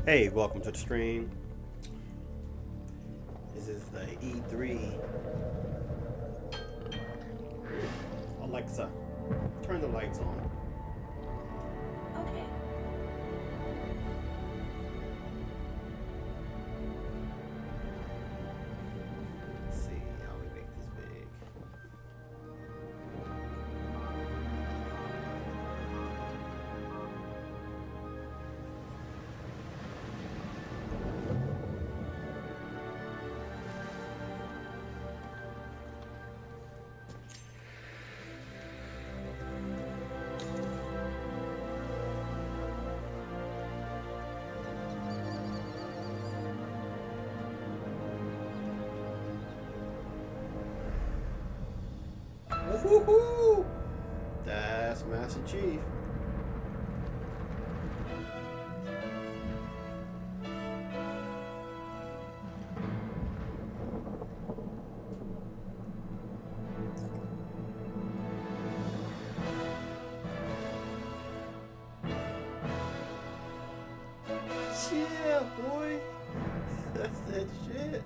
Hey, welcome to the stream. This is the E3. Alexa, turn the lights on. Okay. Let's see how we make this big. Woohoo! That's Master Chief. Yeah, boy. That's that shit.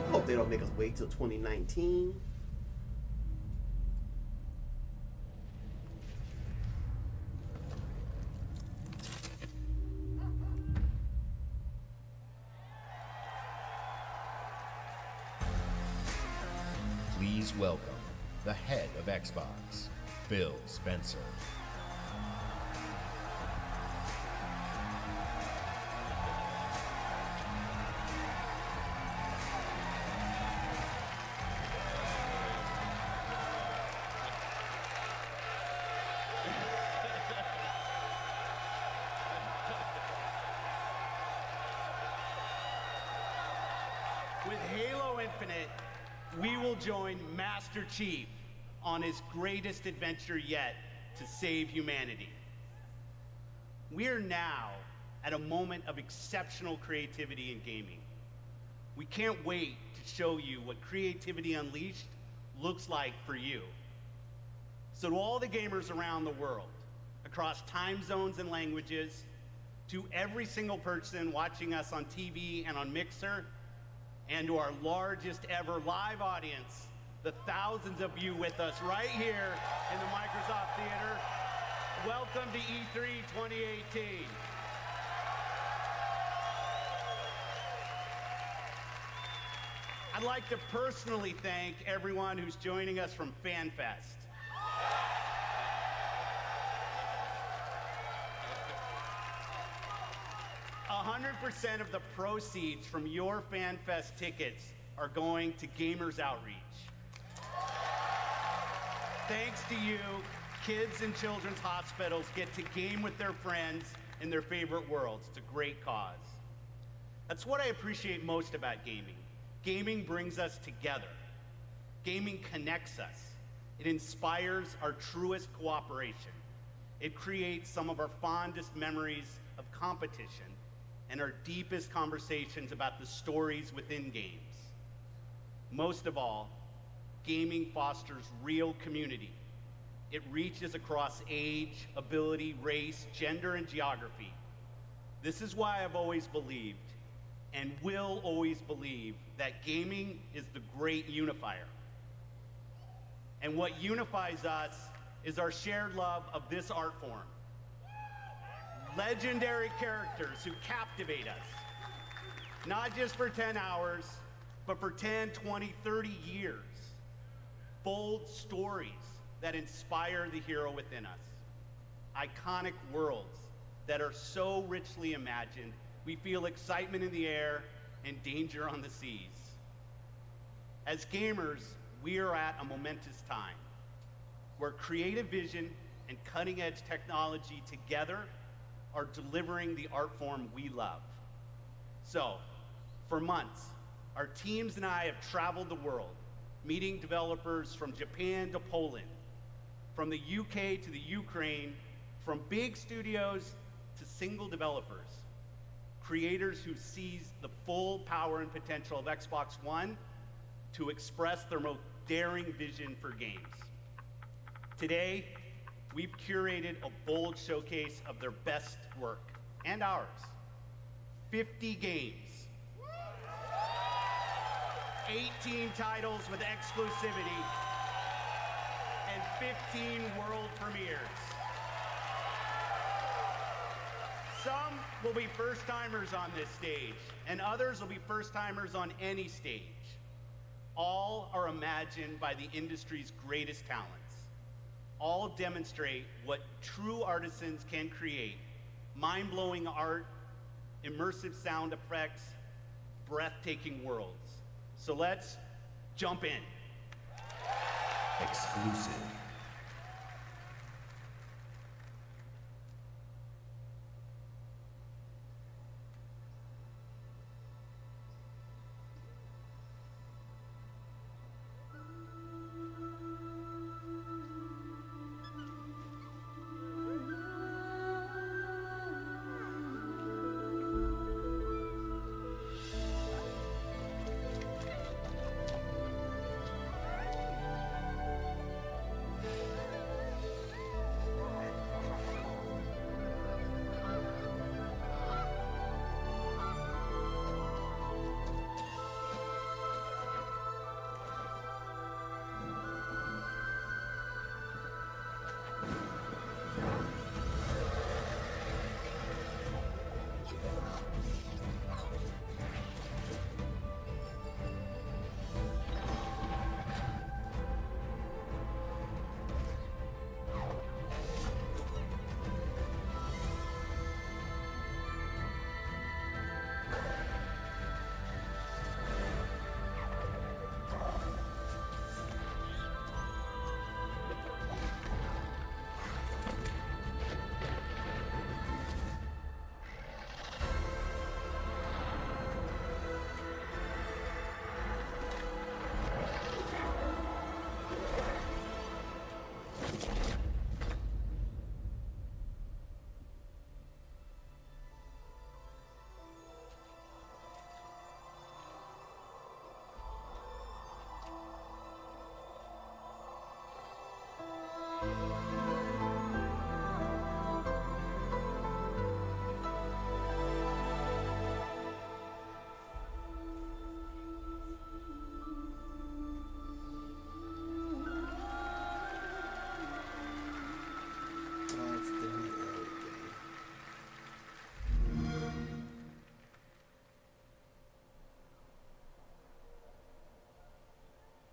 I hope they don't make us wait till 2019. Please welcome the head of Xbox, Phil Spencer. With Halo Infinite, we will join Master Chief on his greatest adventure yet to save humanity. We are now at a moment of exceptional creativity in gaming. We can't wait to show you what Creativity Unleashed looks like for you. So to all the gamers around the world, across time zones and languages, to every single person watching us on TV and on Mixer, and to our largest ever live audience, the thousands of you with us right here in the Microsoft Theater, welcome to E3 2018. I'd like to personally thank everyone who's joining us from FanFest. 100% of the proceeds from your FanFest tickets are going to Gamers Outreach. Thanks to you, kids in children's hospitals get to game with their friends in their favorite worlds. It's a great cause. That's what I appreciate most about gaming. Gaming brings us together. Gaming connects us. It inspires our truest cooperation. It creates some of our fondest memories of competition and our deepest conversations about the stories within games. Most of all, gaming fosters real community. It reaches across age, ability, race, gender, and geography. This is why I've always believed, and will always believe, that gaming is the great unifier. And what unifies us is our shared love of this art form. Legendary characters who captivate us, not just for 10 hours, but for 10, 20, 30 years. Bold stories that inspire the hero within us. Iconic worlds that are so richly imagined, we feel excitement in the air and danger on the seas. As gamers, we are at a momentous time where creative vision and cutting-edge technology together are delivering the art form we love. So, for months, our teams and I have traveled the world, meeting developers from Japan to Poland, from the UK to the Ukraine, from big studios to single developers, creators who seize the full power and potential of Xbox One to express their most daring vision for games. Today, we've curated a bold showcase of their best work and ours. 50 games, 18 titles with exclusivity, and 15 world premieres. Some will be first-timers on this stage, and others will be first-timers on any stage. All are imagined by the industry's greatest talents. All demonstrate what true artisans can create: mind-blowing art, immersive sound effects, breathtaking worlds. So let's jump in. Exclusive.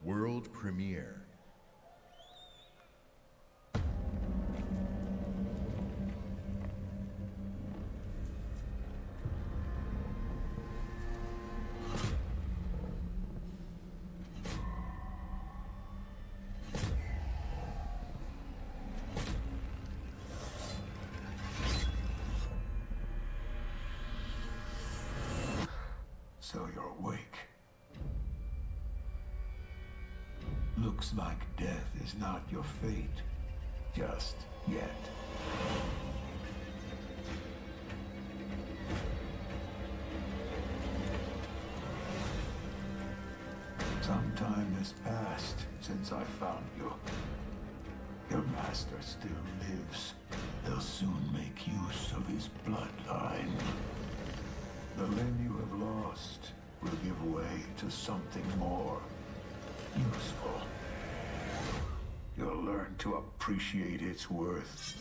World premiere. So you're awake. Looks like death is not your fate. Just yet. Some time has passed since I found you. Your master still lives. They'll soon make use of his bloodline. The Lyn you have lost will give way to something more useful. You'll learn to appreciate its worth.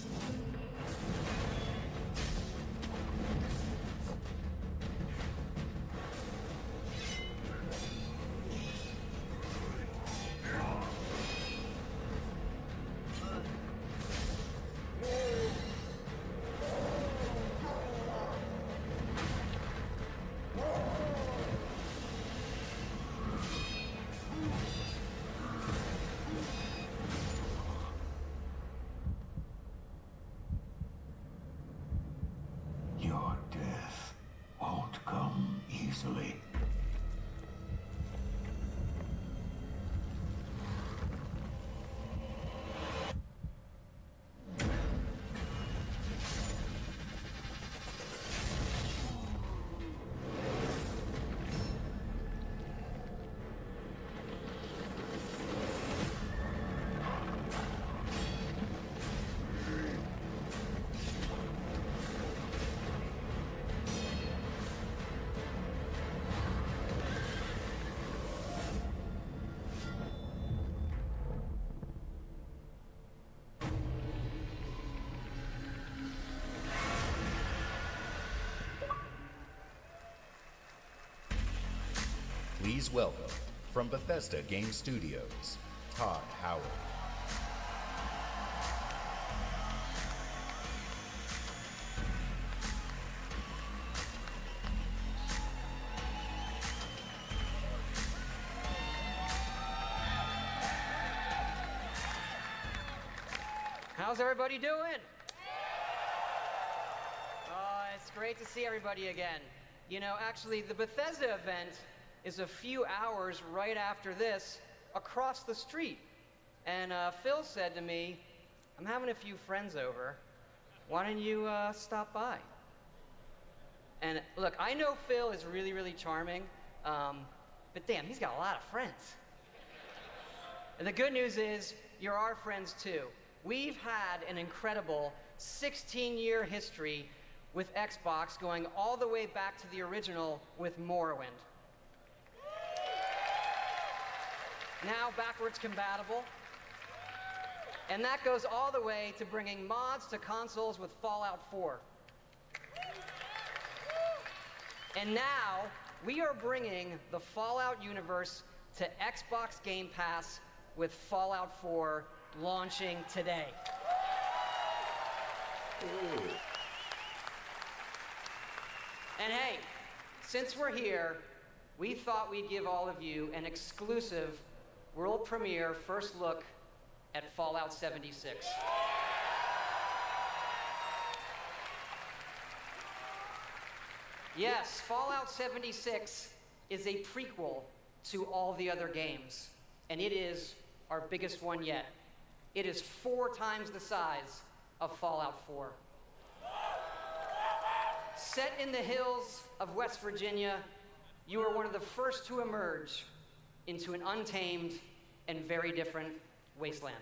Please welcome, from Bethesda Game Studios, Todd Howard. How's everybody doing? Oh, it's great to see everybody again. You know, actually, the Bethesda event is a few hours right after this across the street. And Phil said to me, I'm having a few friends over. Why don't you stop by? And look, I know Phil is really, really charming, but damn, he's got a lot of friends. And the good news is, you're our friends too. We've had an incredible 16-year history with Xbox, going all the way back to the original with Morrowind. Now backwards compatible. And that goes all the way to bringing mods to consoles with Fallout 4. And now we are bringing the Fallout universe to Xbox Game Pass with Fallout 4 launching today. Ooh. And hey, since we're here, we thought we'd give all of you an exclusive world premiere first look at Fallout 76. Yes, Fallout 76 is a prequel to all the other games, and it is our biggest one yet. It is 4 times the size of Fallout 4. Set in the hills of West Virginia, you are one of the first to emerge into an untamed and very different wasteland.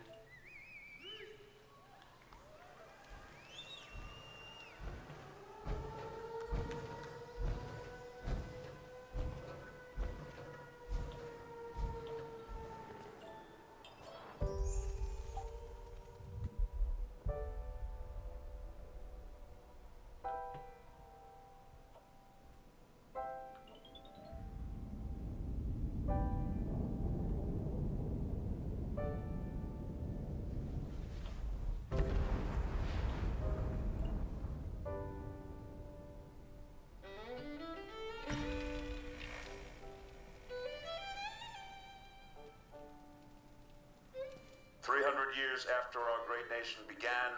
Years after our great nation began,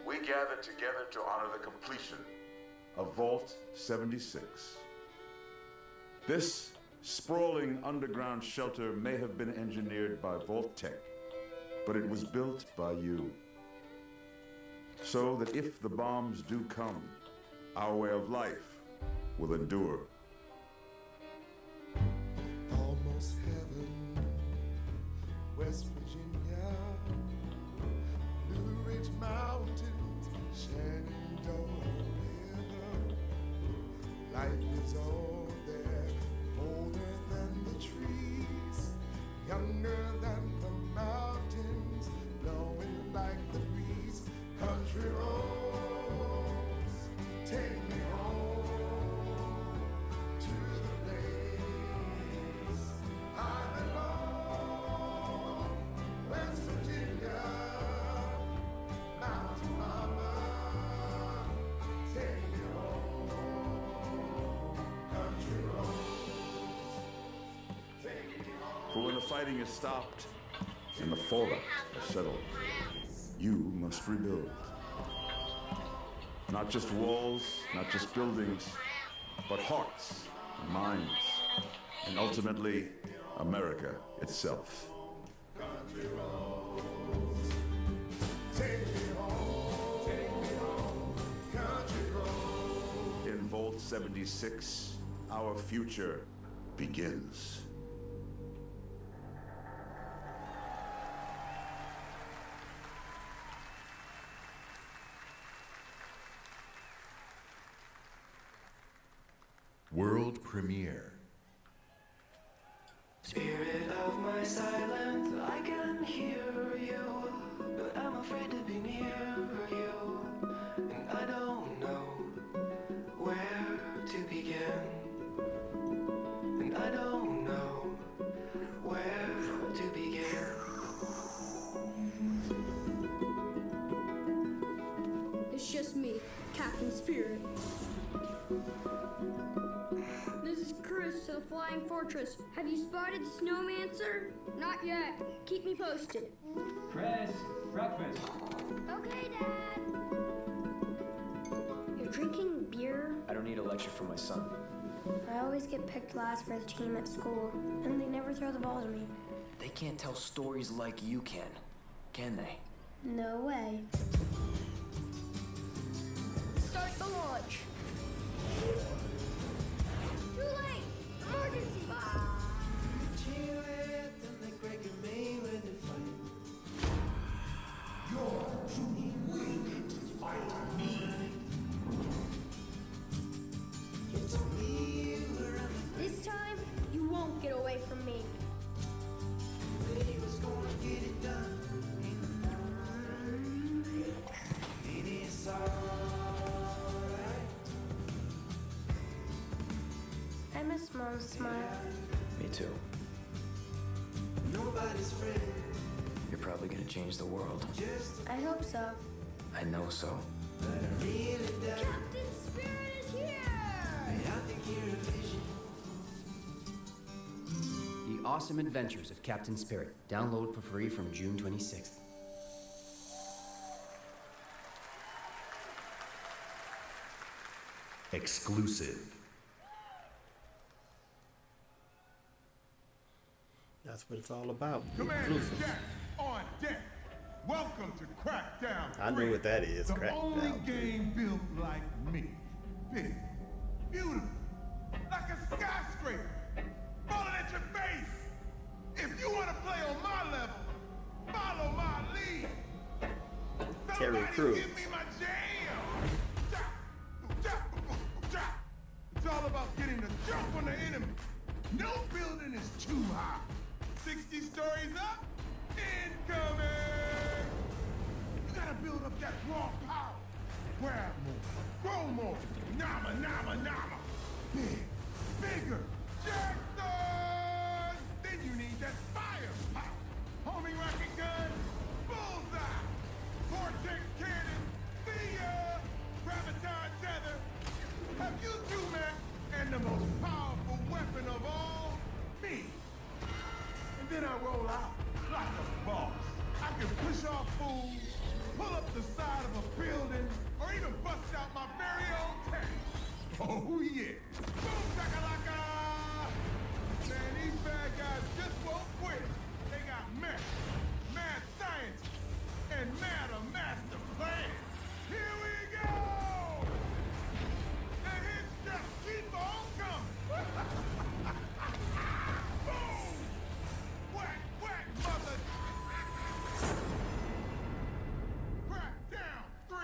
we gathered together to honor the completion of Vault 76. This sprawling underground shelter may have been engineered by Vault-Tec, but it was built by you. So that if the bombs do come, our way of life will endure. Almost heaven, West Virginia. Blue Ridge Mountains, Shenandoah River. Life is all there, older than the trees, younger than the mountains, blowing like the breeze. Country roads, take me home to the place I belong. West Virginia, Mountain Mama, take me home. Country roads, take me home. For when the fighting is stopped and the fallout is settled, you must rebuild. Not just walls, not just buildings, but hearts and minds, and ultimately, America itself. Country roads, take me home, country roads. In Vault 76, our future begins. World premiere. Spirit of my silence, I can hear you, but I'm afraid to be near you, and I don't know where to begin, and I don't Spirit. This is Chris to the Flying Fortress. Have you spotted Snowmancer? Not yet. Keep me posted. Chris, breakfast. Okay, Dad. You're drinking beer? I don't need a lecture from my son. I always get picked last for the team at school, and they never throw the ball to me. They can't tell stories like you can they? No way. Start the launch. Too late! Emergency! This time, you won't get away from me. I miss Mom's smile. Me too. You're probably gonna change the world. I hope so. I know so. Captain Spirit is here! The Awesome Adventures of Captain Spirit. Download for free from June 26th. Exclusive. That's what it's all about. Commander Exclusive. Jack on deck. Welcome to Crackdown 3. I know what that is. The Crackdown only 3. game built like me. Big, beautiful, like a skyscraper, falling at your face. If you want to play on my level, follow my lead. Terry Somebody Crews. give me my jam. Chop, chop, chop. It's all about getting the jump on the enemy. No building is too high. 60 stories up, incoming! You gotta build up that raw power. Grab more, grow more, nama, nama, nama. Big, bigger, Jackson! Then you need that firepower. Homing rocket gun, bullseye. Vortex cannon, see ya! Graviton tether. Have you two met? And the most powerful weapon of all, me. And then I roll out like a boss. I can push off fools, pull up the side of a building, or even bust out my very own tank. Oh yeah. Boom shakalaka! Man, these bad guys just won't quit. They got mad science, and mad a master plan. Here we go! The hits just keep on coming. Boom! Whack, whack, mother! Crackdown 3.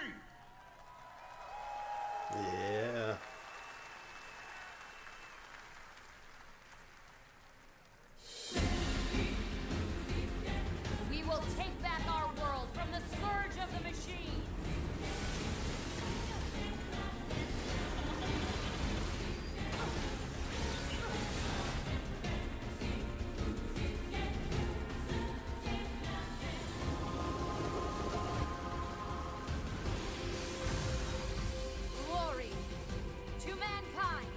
Yeah. We will take back our world from the scourge of the machine. Glory to mankind.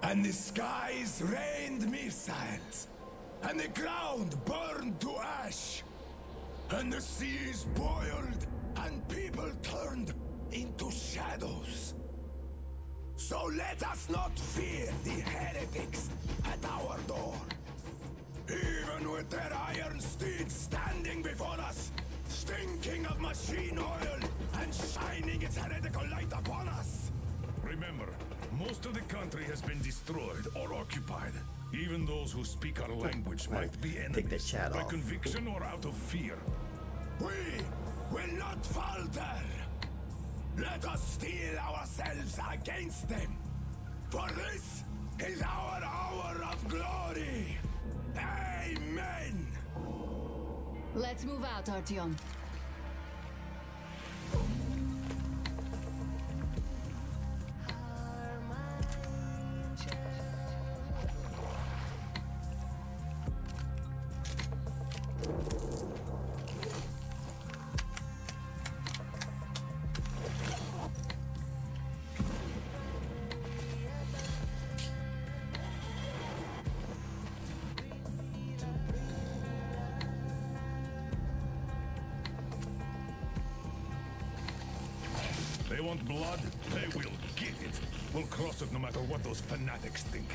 And the skies rained missiles, and the ground burned to ash, and the seas boiled, and people turned into shadows. So let us not fear the heretics at our door. Even with their iron steeds standing before us, stinking of machine oil and shining its heretical light upon us. Remember, most of the country has been destroyed or occupied. Even those who speak our language might be Take that enemies, chat by off. conviction or out of fear. We will not falter. Let us steel ourselves against them. For this is our hour of glory. Amen. Let's move out, Artyom. want blood, they will get it. We'll cross it no matter what those fanatics think.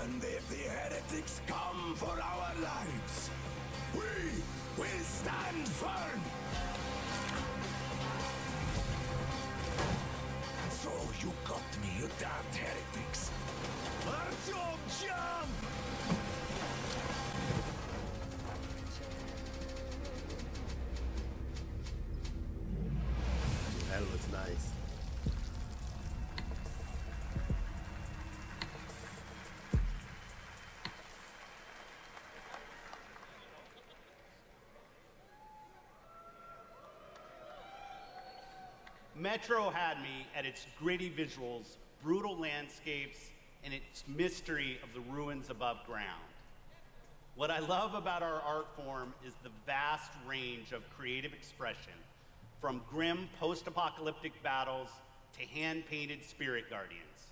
And if the heretics come for our lives, we will stand firm. So you got me, you damned heretics. Artyom, jump! That looks nice. Metro had me at its gritty visuals, brutal landscapes, and its mystery of the ruins above ground. What I love about our art form is the vast range of creative expression, from grim post-apocalyptic battles to hand-painted spirit guardians.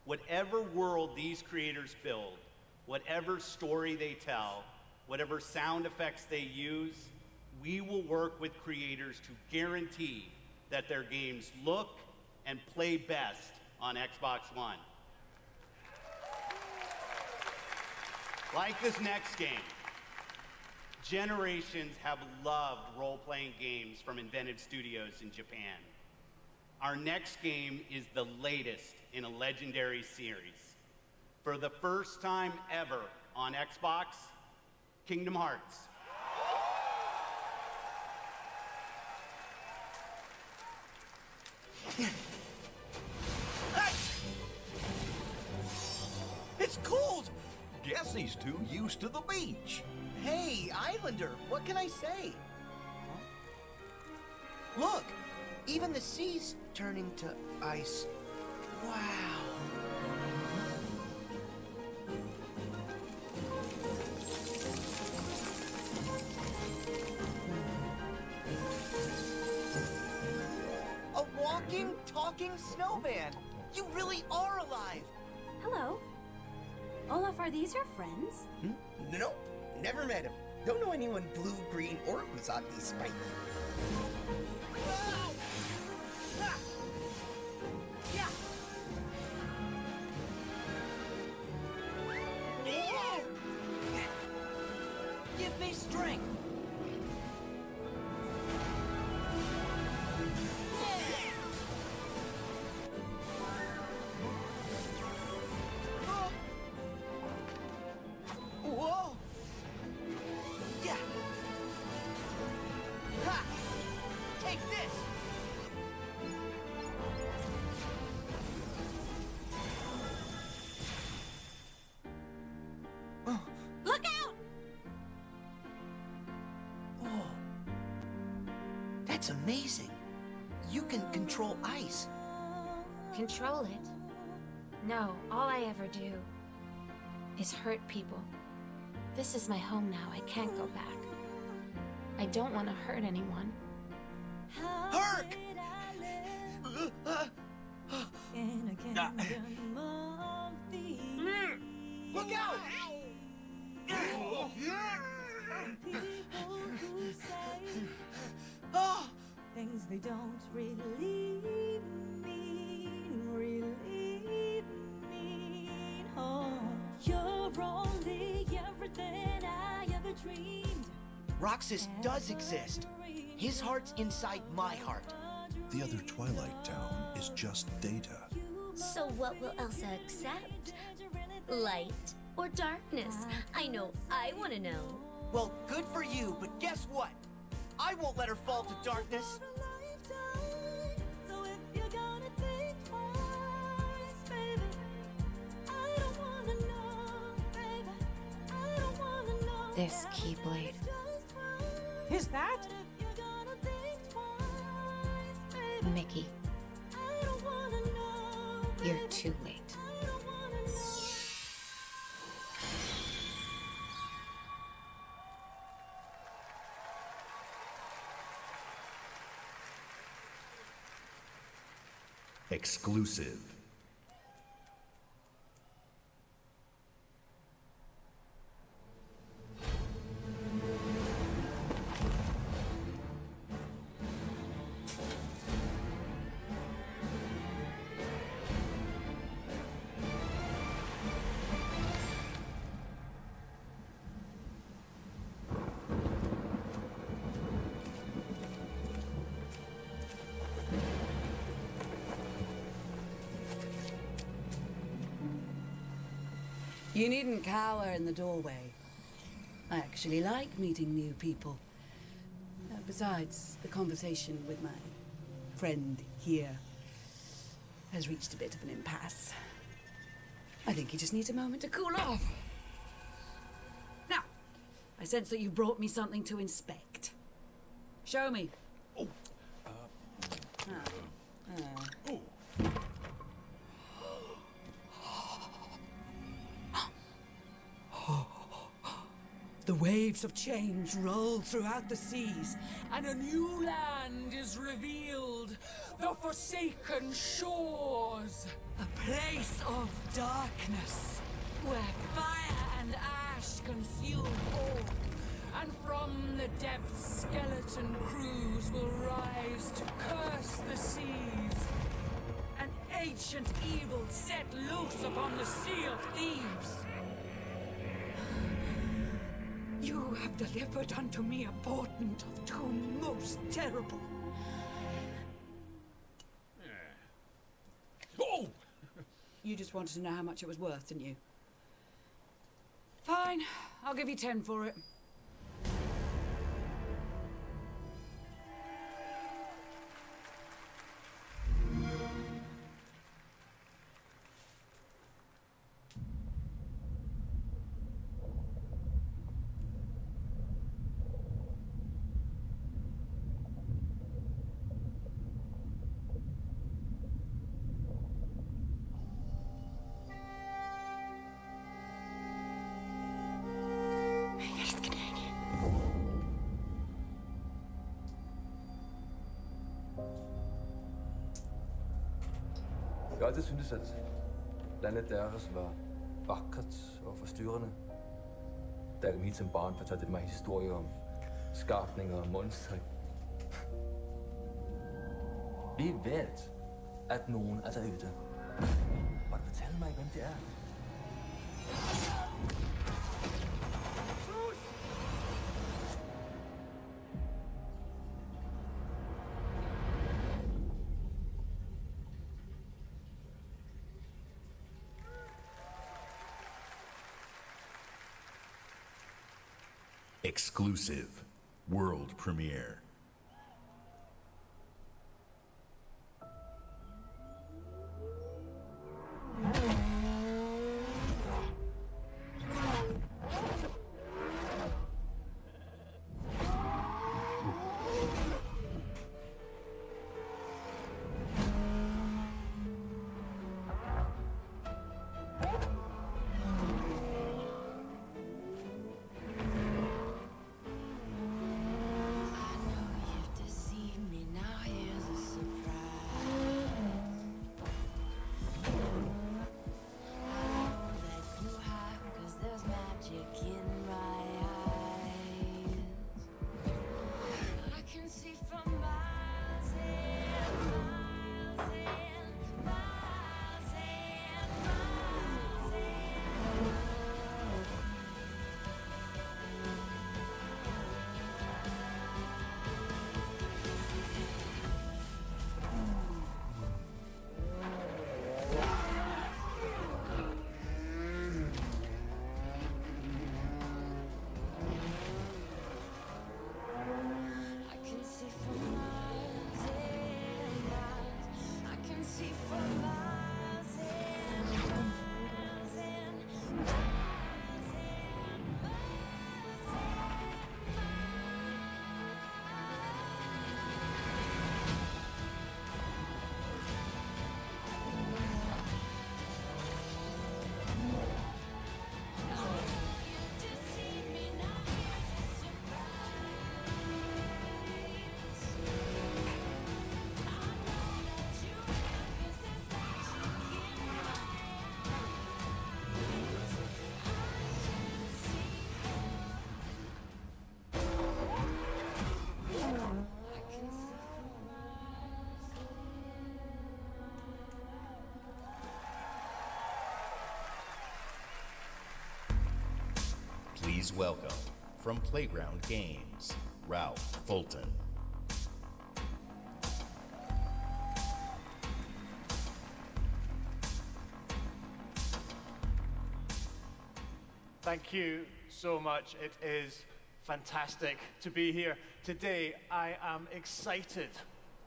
Whatever world these creators build, whatever story they tell, whatever sound effects they use, we will work with creators to guarantee that their games look and play best on Xbox One. Like this next game, generations have loved role-playing games from Inventive Studios in Japan. Our next game is the latest in a legendary series. For the first time ever on Xbox, Kingdom Hearts. It's cold! Guess he's too used to the beach. Hey, Islander, what can I say? Look, even the sea's turning to ice. Wow. A walking, talking snowman. You really are alive. Hello. Olaf, are these your friends? Nope, never met him. Don't know anyone blue, green, or who's oddly spiky. Give me strength. Whoa! Yeah! Ha! Take this! Look out! Whoa. That's amazing. You can control ice. Control it? No, all I ever do is hurt people. This is my home now. I can't go back. I don't want to hurt anyone. Herc! Look out! Oh! Things they don't really mean. Oh, you're only everything I ever dreamed. Roxas does exist. His heart's inside my heart. The other Twilight Town is just data. So what will Elsa accept? Light or darkness? I know I want to know. Well, good for you, but guess what? I won't let her fall to darkness. So if you're gonna think twice, baby, I don't wanna know, baby, I don't wanna know. This Keyblade. Is that? Mickey. You're too late. Exclusive. You needn't cower in the doorway. I actually like meeting new people. Besides, the conversation with my friend here has reached a bit of an impasse. I think he just needs a moment to cool off. Now, I sense that you brought me something to inspect. Show me. Oh. The waves of change roll throughout the seas, and a new land is revealed. The Forsaken Shores. A place of darkness, where fire and ash consume all. And from the depths, skeleton crews will rise to curse the seas. An ancient evil set loose upon the Sea of Thieves. You have delivered unto me a portent of doom most terrible. Oh! You just wanted to know how much it was worth, didn't you? Fine, I'll give you 10 for it. Jeg har altid syntes, at landet deres var vakkert og forstyrrende. Da jeg kom hit som barn, fortalte de mig historier om skapninger og monstre. Vi ved, at nogen er derude. Må du fortælle mig, hvem det er? Exclusive. World premiere. Please welcome, from Playground Games, Ralph Fulton. Thank you so much. It is fantastic to be here. Today, I am excited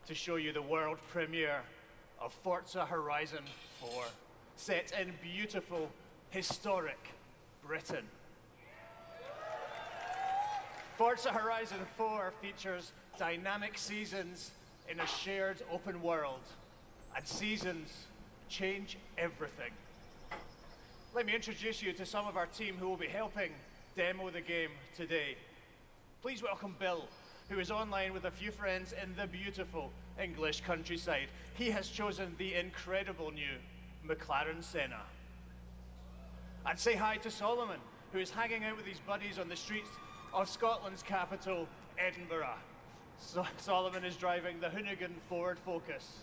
to show you the world premiere of Forza Horizon 4, set in beautiful, historic Britain. Forza Horizon 4 features dynamic seasons in a shared open world, and seasons change everything. Let me introduce you to some of our team who will be helping demo the game today. Please welcome Bill, who is online with a few friends in the beautiful English countryside. He has chosen the incredible new McLaren Senna. And say hi to Solomon, who is hanging out with his buddies on the streets of Scotland's capital, Edinburgh. Solomon is driving the Hoonigan Ford Focus.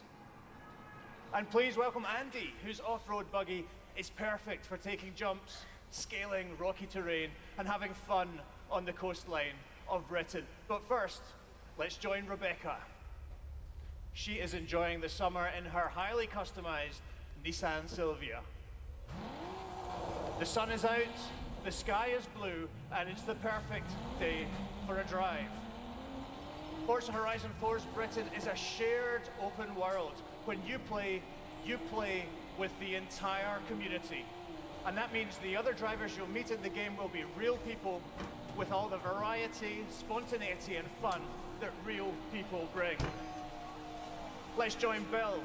And please welcome Andy, whose off-road buggy is perfect for taking jumps, scaling rocky terrain, and having fun on the coastline of Britain. But first, let's join Rebecca. She is enjoying the summer in her highly customized Nissan Silvia. The sun is out, the sky is blue, and it's the perfect day for a drive. Forza Horizon 4's Britain is a shared open world. When you play with the entire community. And that means the other drivers you'll meet in the game will be real people with all the variety, spontaneity, and fun that real people bring. Let's join Bill.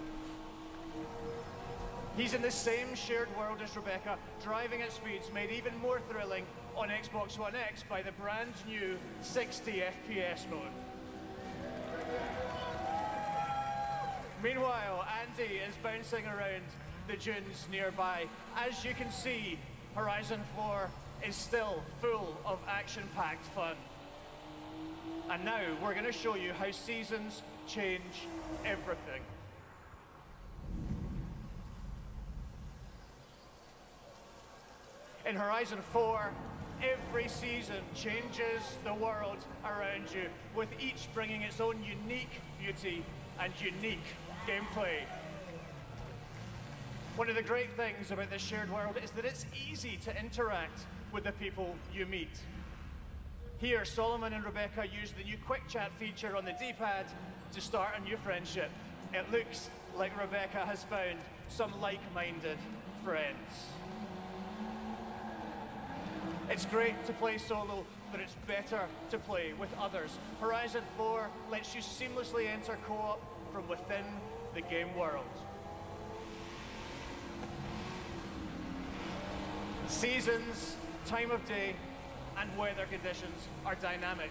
He's in the same shared world as Rebecca, driving at speeds made even more thrilling on Xbox One X by the brand new 60 FPS mode. Meanwhile, Andy is bouncing around the dunes nearby. As you can see, Horizon 4 is still full of action-packed fun. And now we're going to show you how seasons change everything. In Horizon 4, every season changes the world around you, with each bringing its own unique beauty and unique gameplay. One of the great things about this shared world is that it's easy to interact with the people you meet. Here, Solomon and Rebecca use the new Quick Chat feature on the D-pad to start a new friendship. It looks like Rebecca has found some like-minded friends. It's great to play solo, but it's better to play with others. Horizon 4 lets you seamlessly enter co-op from within the game world. Seasons, time of day, and weather conditions are dynamic,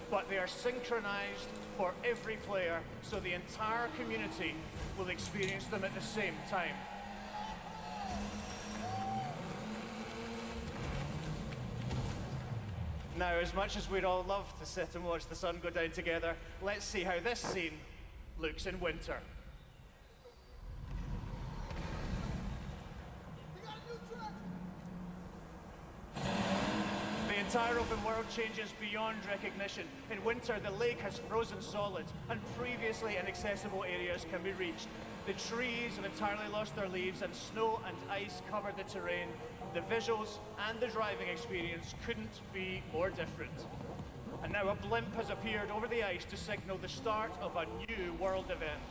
but they are synchronized for every player, so the entire community will experience them at the same time. Now, as much as we'd all love to sit and watch the sun go down together, let's see how this scene looks in winter. The entire open world changes beyond recognition. In winter, the lake has frozen solid, and previously inaccessible areas can be reached. The trees have entirely lost their leaves, and snow and ice cover the terrain. The visuals and the driving experience couldn't be more different. And now a blimp has appeared over the ice to signal the start of a new world event.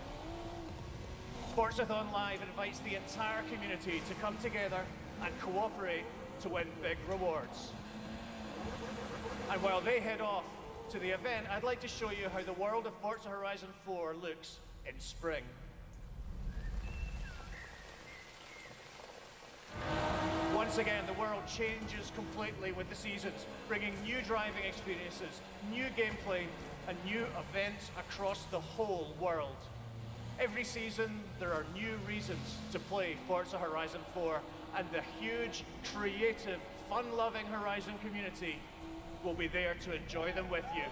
Forzathon Live invites the entire community to come together and cooperate to win big rewards. And while they head off to the event, I'd like to show you how the world of Forza Horizon 4 looks in spring. Once again, the world changes completely with the seasons, bringing new driving experiences, new gameplay, and new events across the whole world. Every season, there are new reasons to play Forza Horizon 4, and the huge, creative, fun-loving Horizon community will be there to enjoy them with you.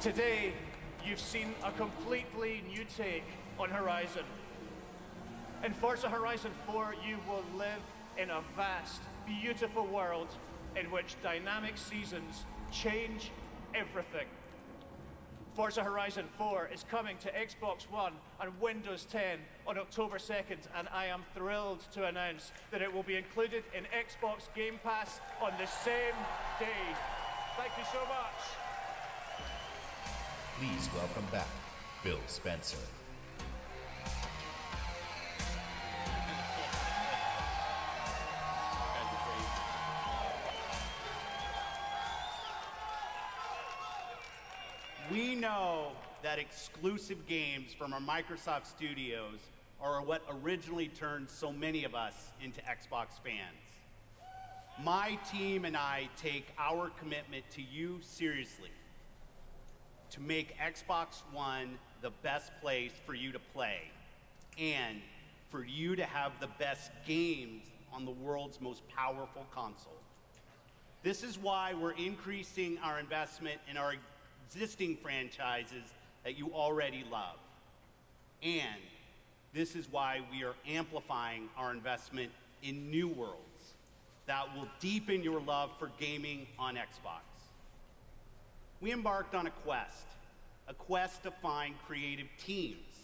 Today, you've seen a completely new take on Horizon. In Forza Horizon 4, you will live in a vast, beautiful world in which dynamic seasons change everything. Forza Horizon 4 is coming to Xbox One and Windows 10 on October 2nd, and I am thrilled to announce that it will be included in Xbox Game Pass on the same day. Thank you so much. Please welcome back Phil Spencer. We know that exclusive games from our Microsoft studios are what originally turned so many of us into Xbox fans. My team and I take our commitment to you seriously, to make Xbox One the best place for you to play and for you to have the best games on the world's most powerful console. This is why we're increasing our investment in our existing franchises that you already love. And this is why we are amplifying our investment in new worlds that will deepen your love for gaming on Xbox. We embarked on a quest to find creative teams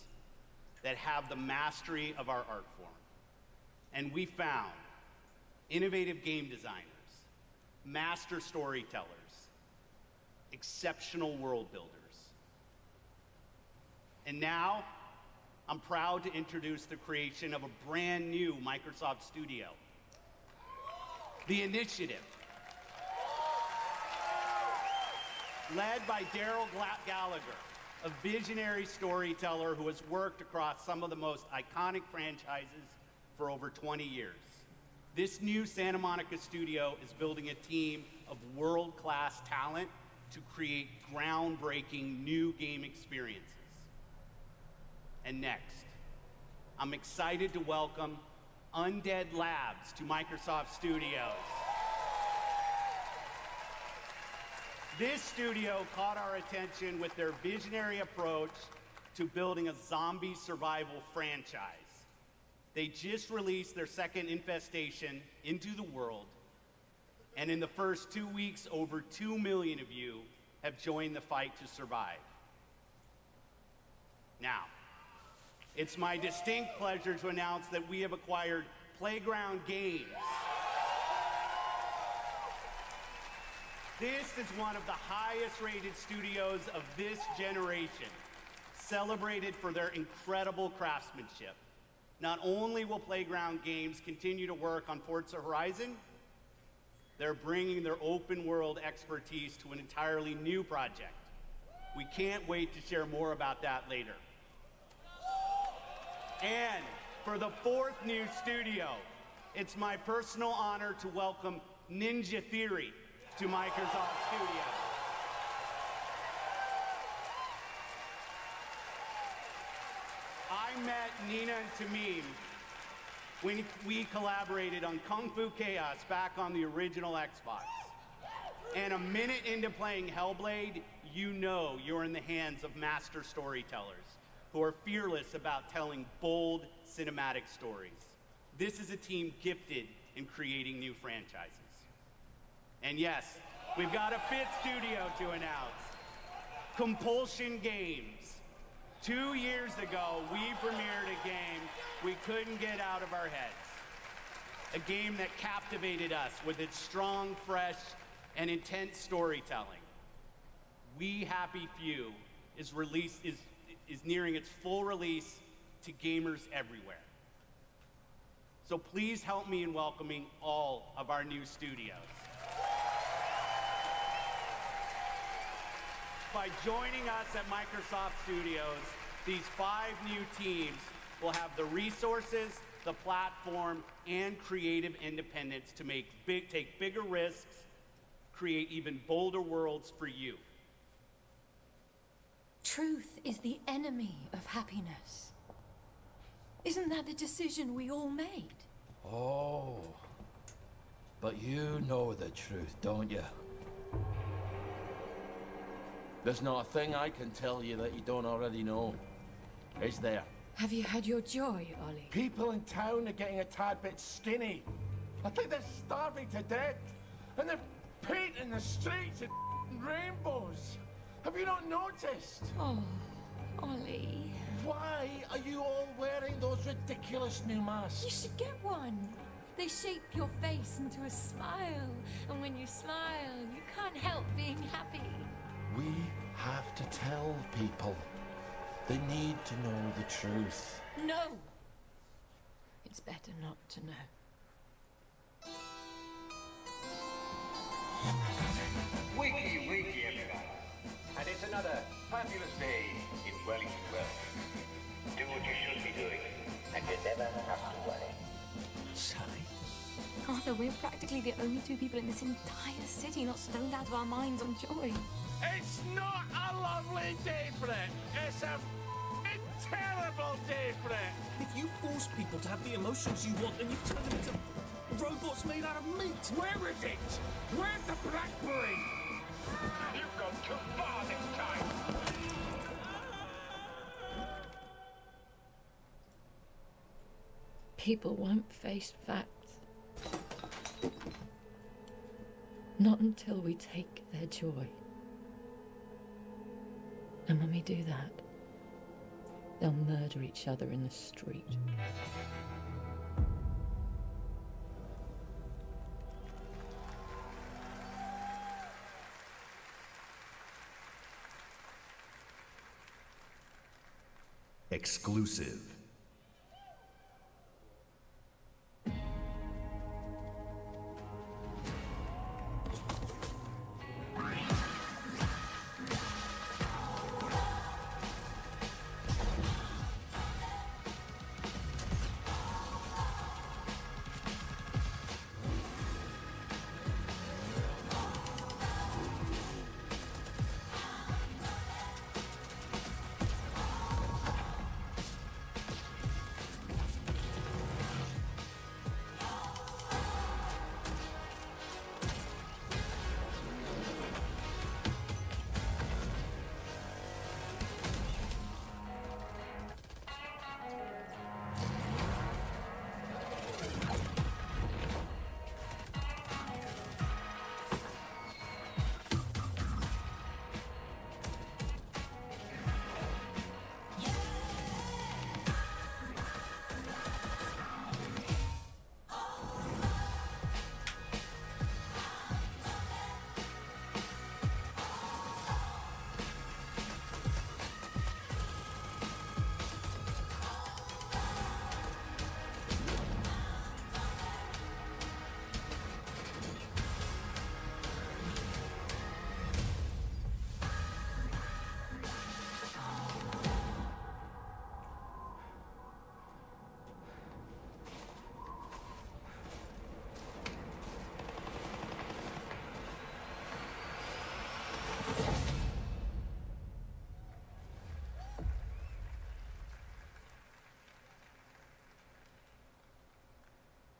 that have the mastery of our art form. And we found innovative game designers, master storytellers, exceptional world builders. And now, I'm proud to introduce the creation of a brand new Microsoft studio, The Initiative. Led by Daryl Gallagher, a visionary storyteller who has worked across some of the most iconic franchises for over 20 years. This new Santa Monica studio is building a team of world-class talent to create groundbreaking new game experiences. And next, I'm excited to welcome Undead Labs to Microsoft Studios. This studio caught our attention with their visionary approach to building a zombie survival franchise. They just released their second Infestation into the world, and in the first 2 weeks, over 2 million of you have joined the fight to survive. Now, it's my distinct pleasure to announce that we have acquired Playground Games. This is one of the highest-rated studios of this generation, celebrated for their incredible craftsmanship. Not only will Playground Games continue to work on Forza Horizon, they're bringing their open-world expertise to an entirely new project. We can't wait to share more about that later. And for the fourth new studio, it's my personal honor to welcome Ninja Theory to Microsoft Studios. I met Nina and Tamim when we collaborated on Kung Fu Chaos back on the original Xbox. And a minute into playing Hellblade, you know you're in the hands of master storytellers who are fearless about telling bold cinematic stories. This is a team gifted in creating new franchises. And yes, we've got a fifth studio to announce, Compulsion Games. 2 years ago, we premiered a game we couldn't get out of our heads. A game that captivated us with its strong, fresh, and intense storytelling. We Happy Few is nearing its full release to gamers everywhere. So please help me in welcoming all of our new studios. By joining us at Microsoft Studios, these 5 new teams will have the resources, the platform, and creative independence to take bigger risks, create even bolder worlds for you. Truth is the enemy of happiness. Isn't that the decision we all made? Oh, but you know the truth, don't you? There's not a thing I can tell you that you don't already know, is there? Have you had your joy, Ollie? People in town are getting a tad bit skinny. I think they're starving to death. And they're painting the streets in rainbows. Have you not noticed? Oh, Ollie. Why are you all wearing those ridiculous new masks? You should get one. They shape your face into a smile. And when you smile, you can't help being happy. We have to tell people. They need to know the truth. No! It's better not to know. Wakey, wakey, everyone. And it's another fabulous day in Wellington Wells. Do what you should be doing, and you never have to worry. Sally? Arthur, we're practically the only two people in this entire city not stoned out of our minds on joy. It's not a lovely day for it. It's a terrible day for it. If you force people to have the emotions you want, then you've turned them into robots made out of meat. Where is it? Where's the blackberry? You've gone too far this time. People won't face facts. Not until we take their joy. And when we do that, they'll murder each other in the street. Exclusive.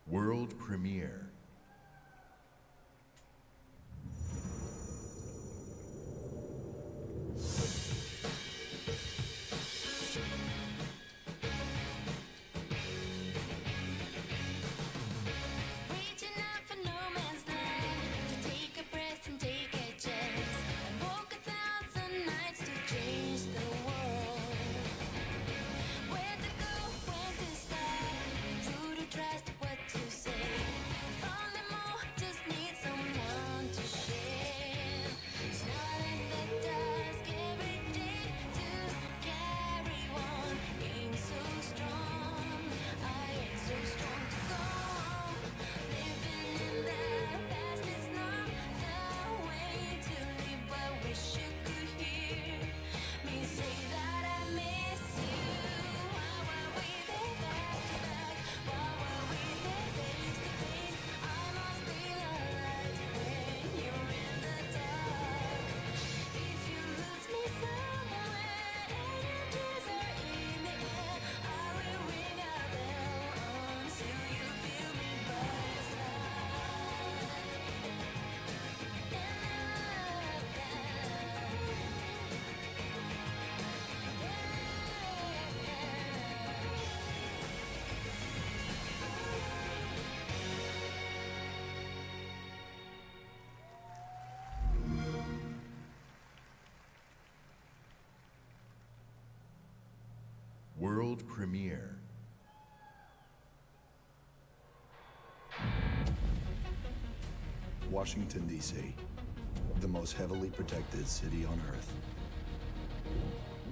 World premiere. Trust what to say. world premiere. Washington, D.C., the most heavily protected city on Earth.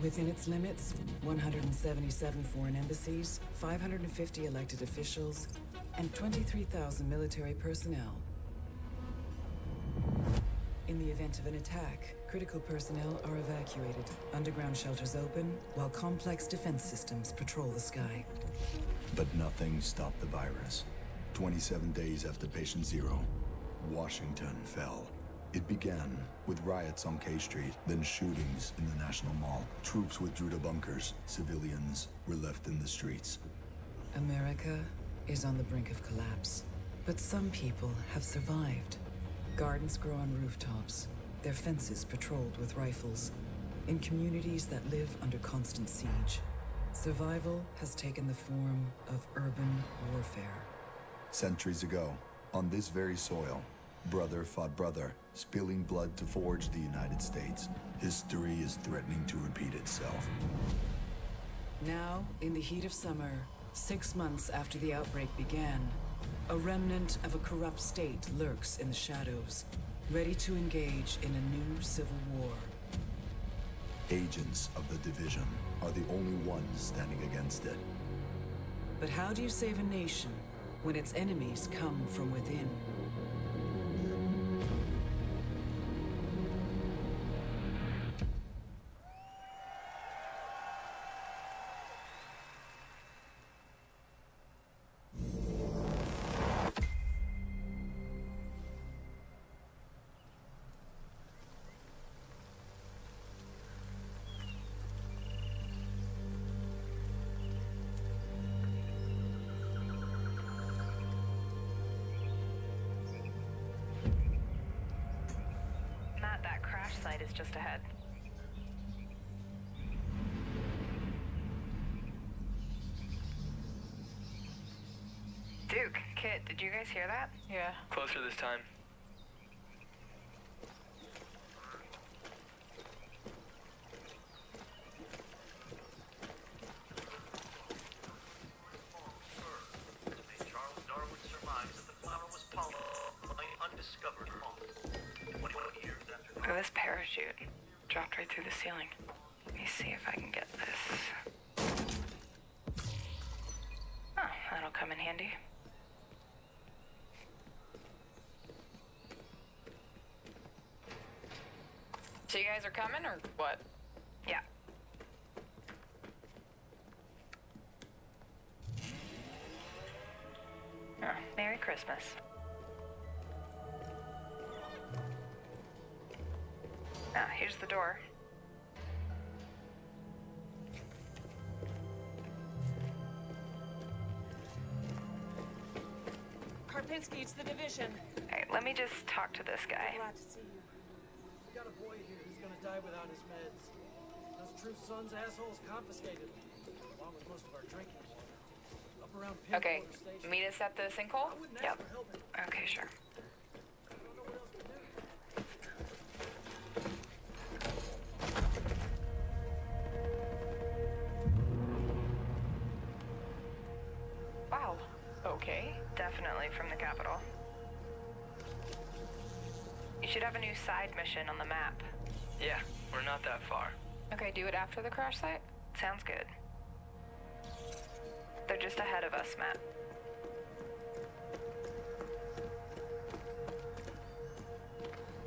Within its limits, 177 foreign embassies, 550 elected officials, and 23,000 military personnel. In the event of an attack, critical personnel are evacuated, underground shelters open, while complex defense systems patrol the sky. But nothing stopped the virus. 27 days after Patient Zero, Washington fell. It began with riots on K Street, then shootings in the National Mall. Troops withdrew to bunkers. Civilians were left in the streets. America is on the brink of collapse, but some people have survived. Gardens grow on rooftops, their fences patrolled with rifles, in communities that live under constant siege. Survival has taken the form of urban warfare. Centuries ago, on this very soil, brother fought brother, spilling blood to forge the United States. History is threatening to repeat itself. Now, in the heat of summer, 6 months after the outbreak began, a remnant of a corrupt state lurks in the shadows, ready to engage in a new civil war. Agents of the Division are the only ones standing against it. But how do you save a nation when its enemies come from within? Site is just ahead. Duke, Kit, did you guys hear that? Yeah. Closer this time. Charles Darwin surmised that the flower was pollinated by an undiscovered moth. 21 years after Look at this parachute. Dropped right through the ceiling. Let me see if I can get this. Oh, that'll come in handy. So you guys are coming, or what? Yeah. Oh, Merry Christmas. Ah, here's the door. Karpinski, it's the Division. Alright, let me just talk to this guy. Glad to see you. We got a boy here who's gonna die without his meds. Those True Sons assholes confiscated them, along with most of our drinking water. Up around Okay, Pinwater Station. meet us at the sinkhole? Yep. Okay, sure. Wow. Okay. Definitely from the capital. You should have a new side mission on the map. Yeah, we're not that far. Okay, do it after the crash site? Sounds good. They're just ahead of us, Matt.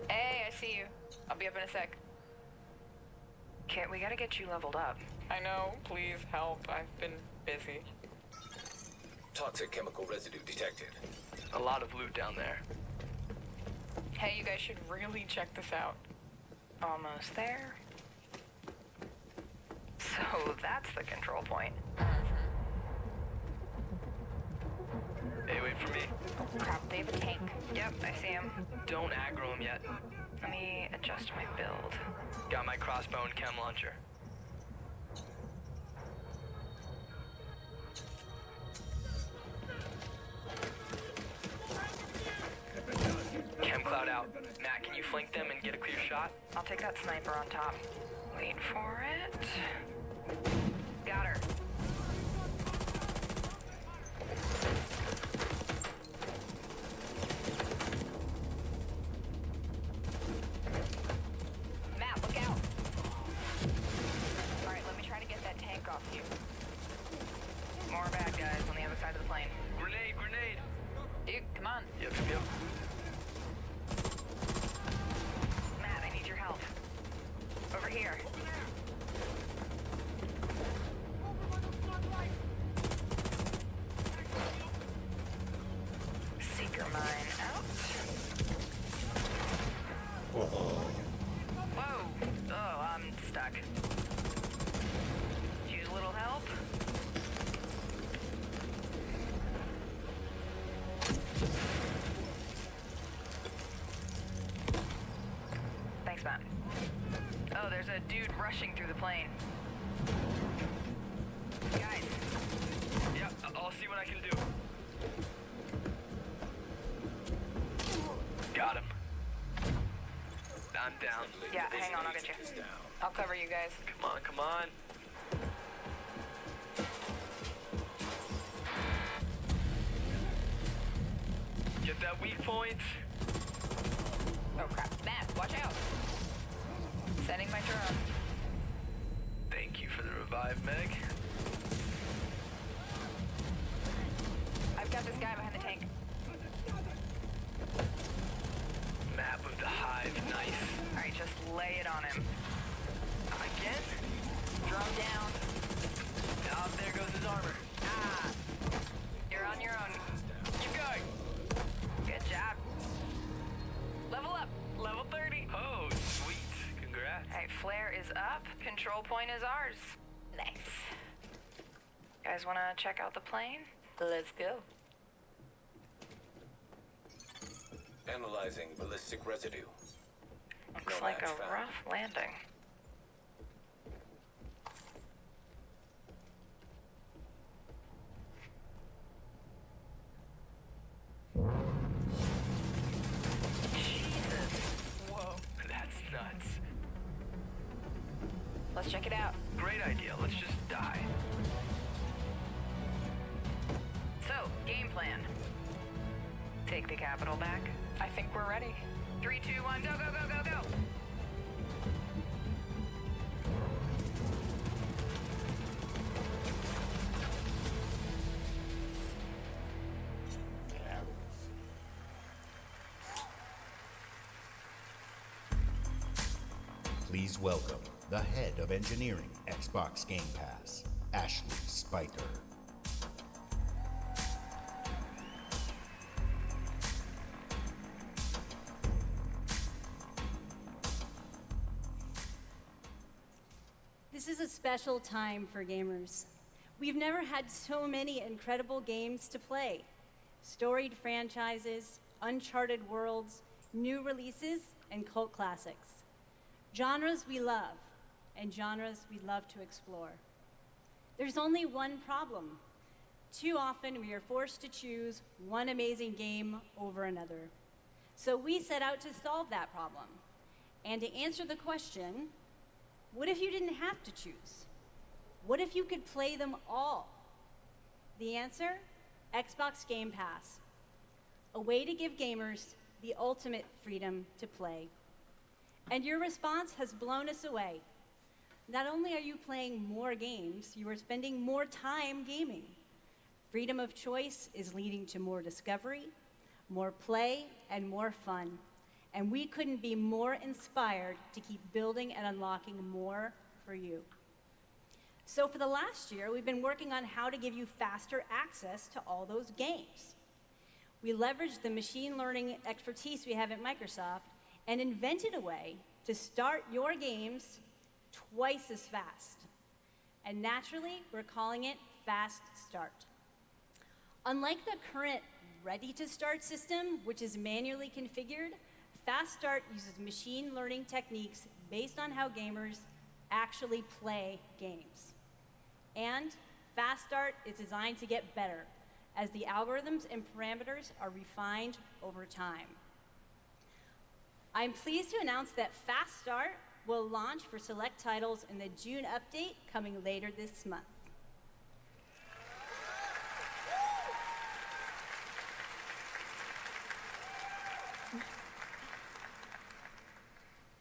Hey, I see you. I'll be up in a sec. Kit, we gotta get you leveled up. I know, please help. I've been busy. Toxic chemical residue detected. A lot of loot down there. Hey, you guys should really check this out. Almost there. So that's the control point. Hey, wait for me. Oh crap, they have a tank. Yep, I see him. Don't aggro him yet. Let me adjust my build. Got my crossbow and chem launcher. Chem cloud out. Matt, can you flank them and get a clear shot? I'll take that sniper on top. Wait for it. Got her. Mine out. Whoa. Oh, I'm stuck. Use a little help. Thanks, Matt. Oh, there's a dude rushing through the plane. Guys. Yeah, I'll see what I can do. Got him. I'm down. Yeah, hang on, I'll get you. I'll cover you guys. Come on, come on. Get that weak point. Oh crap, Matt, watch out. Sending my drone. Thank you for the revive, Meg. I've got this guy behind the tank. Map of the hive, nice. Alright, just lay it on him. Again? Drum down. Oh, there goes his armor. Ah! You're on your own. Keep going. Good job. Level up. Level 30. Oh, sweet. Congrats. Alright, flare is up. Control point is ours. Nice. Guys wanna check out the plane? Let's go. Analyzing ballistic residue. Looks No like a match found. rough landing. Jesus. Whoa, that's nuts. Let's check it out. Great idea. Let's just die. So, game plan. Take the capital back. I think we're ready. 3, 2, 1, go, go, go, go, go! Please welcome the head of engineering Xbox Game Pass, Ashley Spiker. This is a special time for gamers. We've never had so many incredible games to play. Storied franchises, uncharted worlds, new releases, and cult classics. Genres we love, and genres we love to explore. There's only one problem. Too often we are forced to choose one amazing game over another. So we set out to solve that problem. And to answer the question, what if you didn't have to choose? What if you could play them all? The answer? Xbox Game Pass. A way to give gamers the ultimate freedom to play. And your response has blown us away. Not only are you playing more games, you are spending more time gaming. Freedom of choice is leading to more discovery, more play, and more fun. And we couldn't be more inspired to keep building and unlocking more for you. So for the last year, we've been working on how to give you faster access to all those games. We leveraged the machine learning expertise we have at Microsoft and invented a way to start your games twice as fast. And naturally, we're calling it Fast Start. Unlike the current Ready to Start system, which is manually configured, Fast Start uses machine learning techniques based on how gamers actually play games. And Fast Start is designed to get better as the algorithms and parameters are refined over time. I'm pleased to announce that Fast Start will launch for select titles in the June update coming later this month.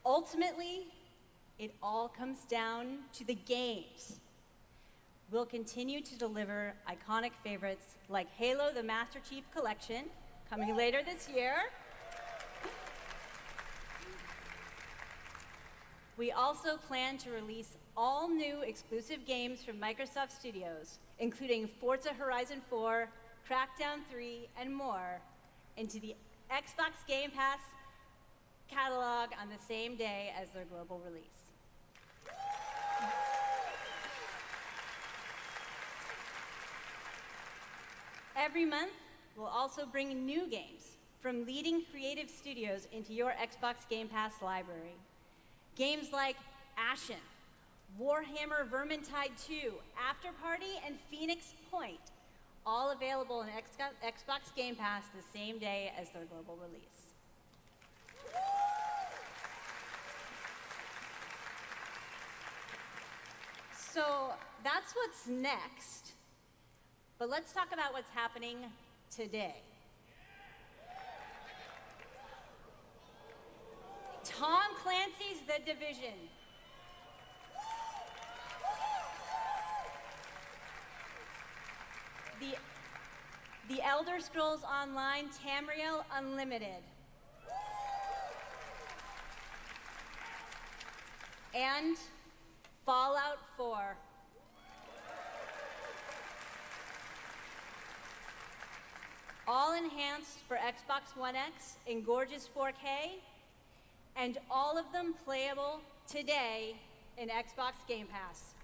Ultimately, it all comes down to the games. We'll continue to deliver iconic favorites like Halo: The Master Chief Collection, coming later this year. We also plan to release all new exclusive games from Microsoft Studios, including Forza Horizon 4, Crackdown 3, and more, into the Xbox Game Pass catalog on the same day as their global release. Every month, we'll also bring new games from leading creative studios into your Xbox Game Pass library. Games like Ashen, Warhammer Vermintide 2, After Party, and Phoenix Point, all available in Xbox Game Pass the same day as their global release. So that's what's next, but let's talk about what's happening today. Tom Clancy's The Division. The Elder Scrolls Online Tamriel Unlimited. And Fallout 4. All enhanced for Xbox One X in gorgeous 4K, and all of them playable today in Xbox Game Pass.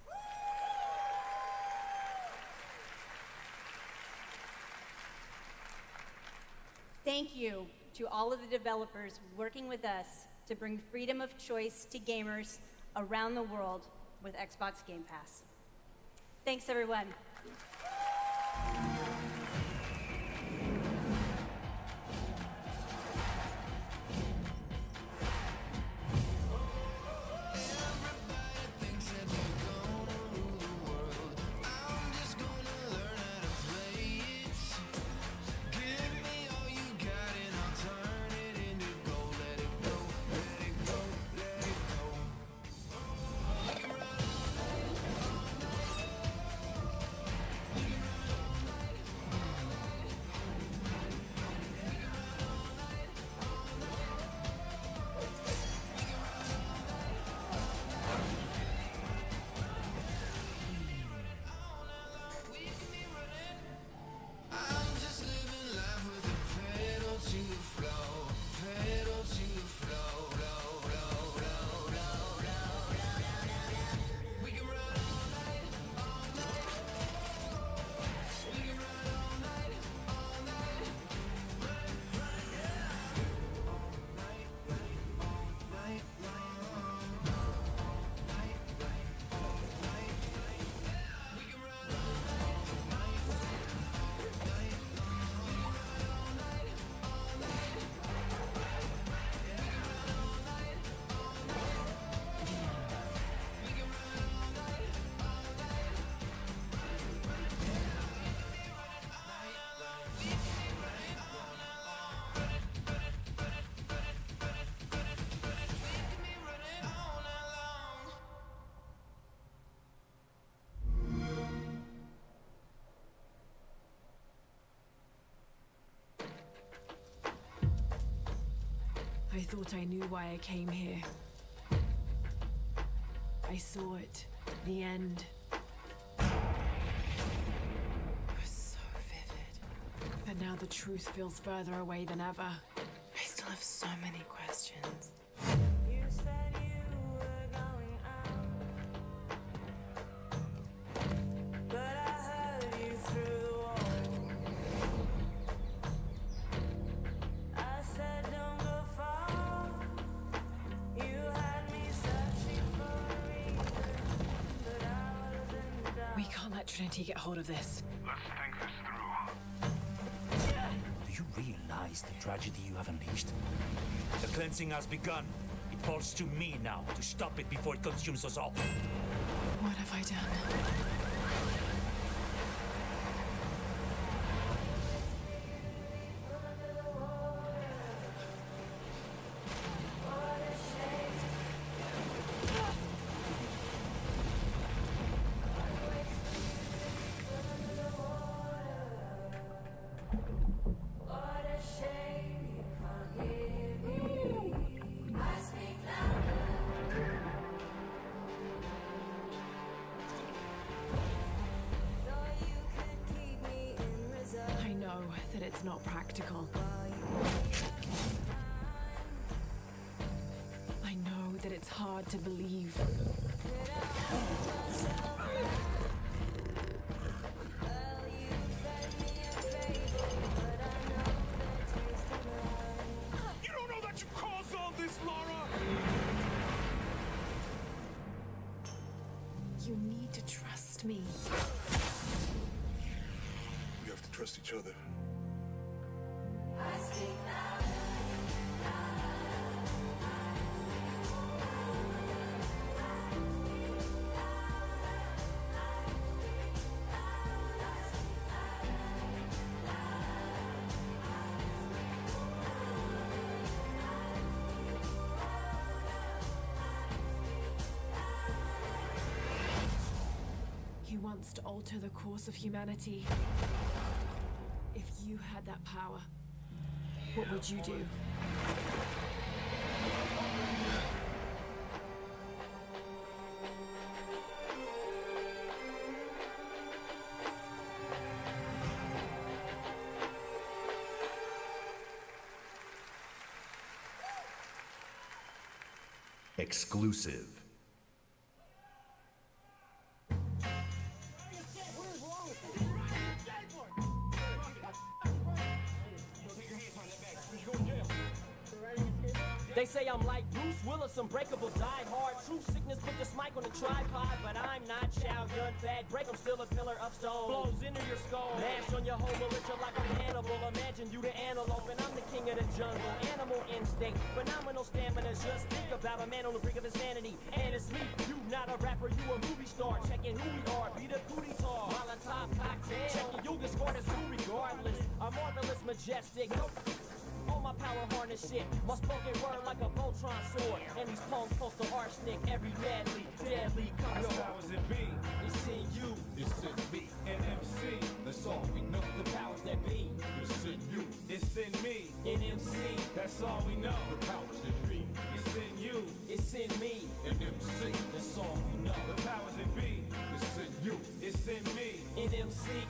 Thank you to all of the developers working with us to bring freedom of choice to gamers around the world with Xbox Game Pass. Thanks, everyone. I thought I knew why I came here. I saw it. The end. It was so vivid. But now the truth feels further away than ever. I still have so many questions. You said you were going out, but I heard you through the wall. I said don't go far. You had me searching for a reason, but I was in the dark. We can't let Trinity get hold of this. Let's think this through. Do you realize the tragedy you have unleashed? The cleansing has begun. It falls to me now to stop it before it consumes us all. What have I done? What a shame you can't hear me. I speak louder. know that it's not practical. I know that it's hard to believe. You don't know that you caused all this, Lara! You need to trust me. We have to trust each other. He wants to alter the course of humanity. If you had that power, what would you do? Exclusive. They say I'm like Bruce Willis, unbreakable, die hard. True sickness, put this mic on the tripod. But I'm not Chow Yun Fat. Break 'em, still a pillar of stone. Blows into your skull. Mash on your whole militia like I'm Hannibal. Imagine you the antelope and I'm the king of the jungle. Animal instinct, phenomenal stamina. Just think about a man on the brink of insanity. And it's me, you not a rapper, you a movie star. Checking who we are, be the booty tar. Molotov cocktail. Checking you'll get scored as who regardless. I'm marvelous, majestic. All my power harness shit. My spoken word like a Voltron sword. And these punks post to arsenic every deadly. Come As on. powers that be, It's in you. it's in me. NMC, that's all we know. The powers that be. It's in you, it's in me. NMC. That's all we know. The powers that be, it's in you, It's in me. NMC. That's all we know. The powers that be, it's in you, it's in me. NMC.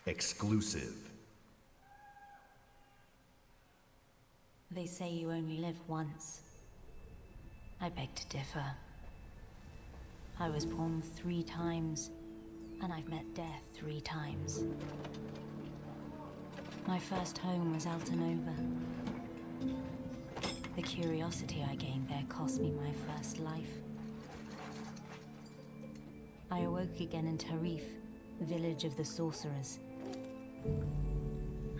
Exclusive. They say you only live once. I beg to differ. I was born 3 times, and I've met death 3 times. My first home was Altanova. The curiosity I gained there cost me my first life. I awoke again in Tarif, village of the sorcerers.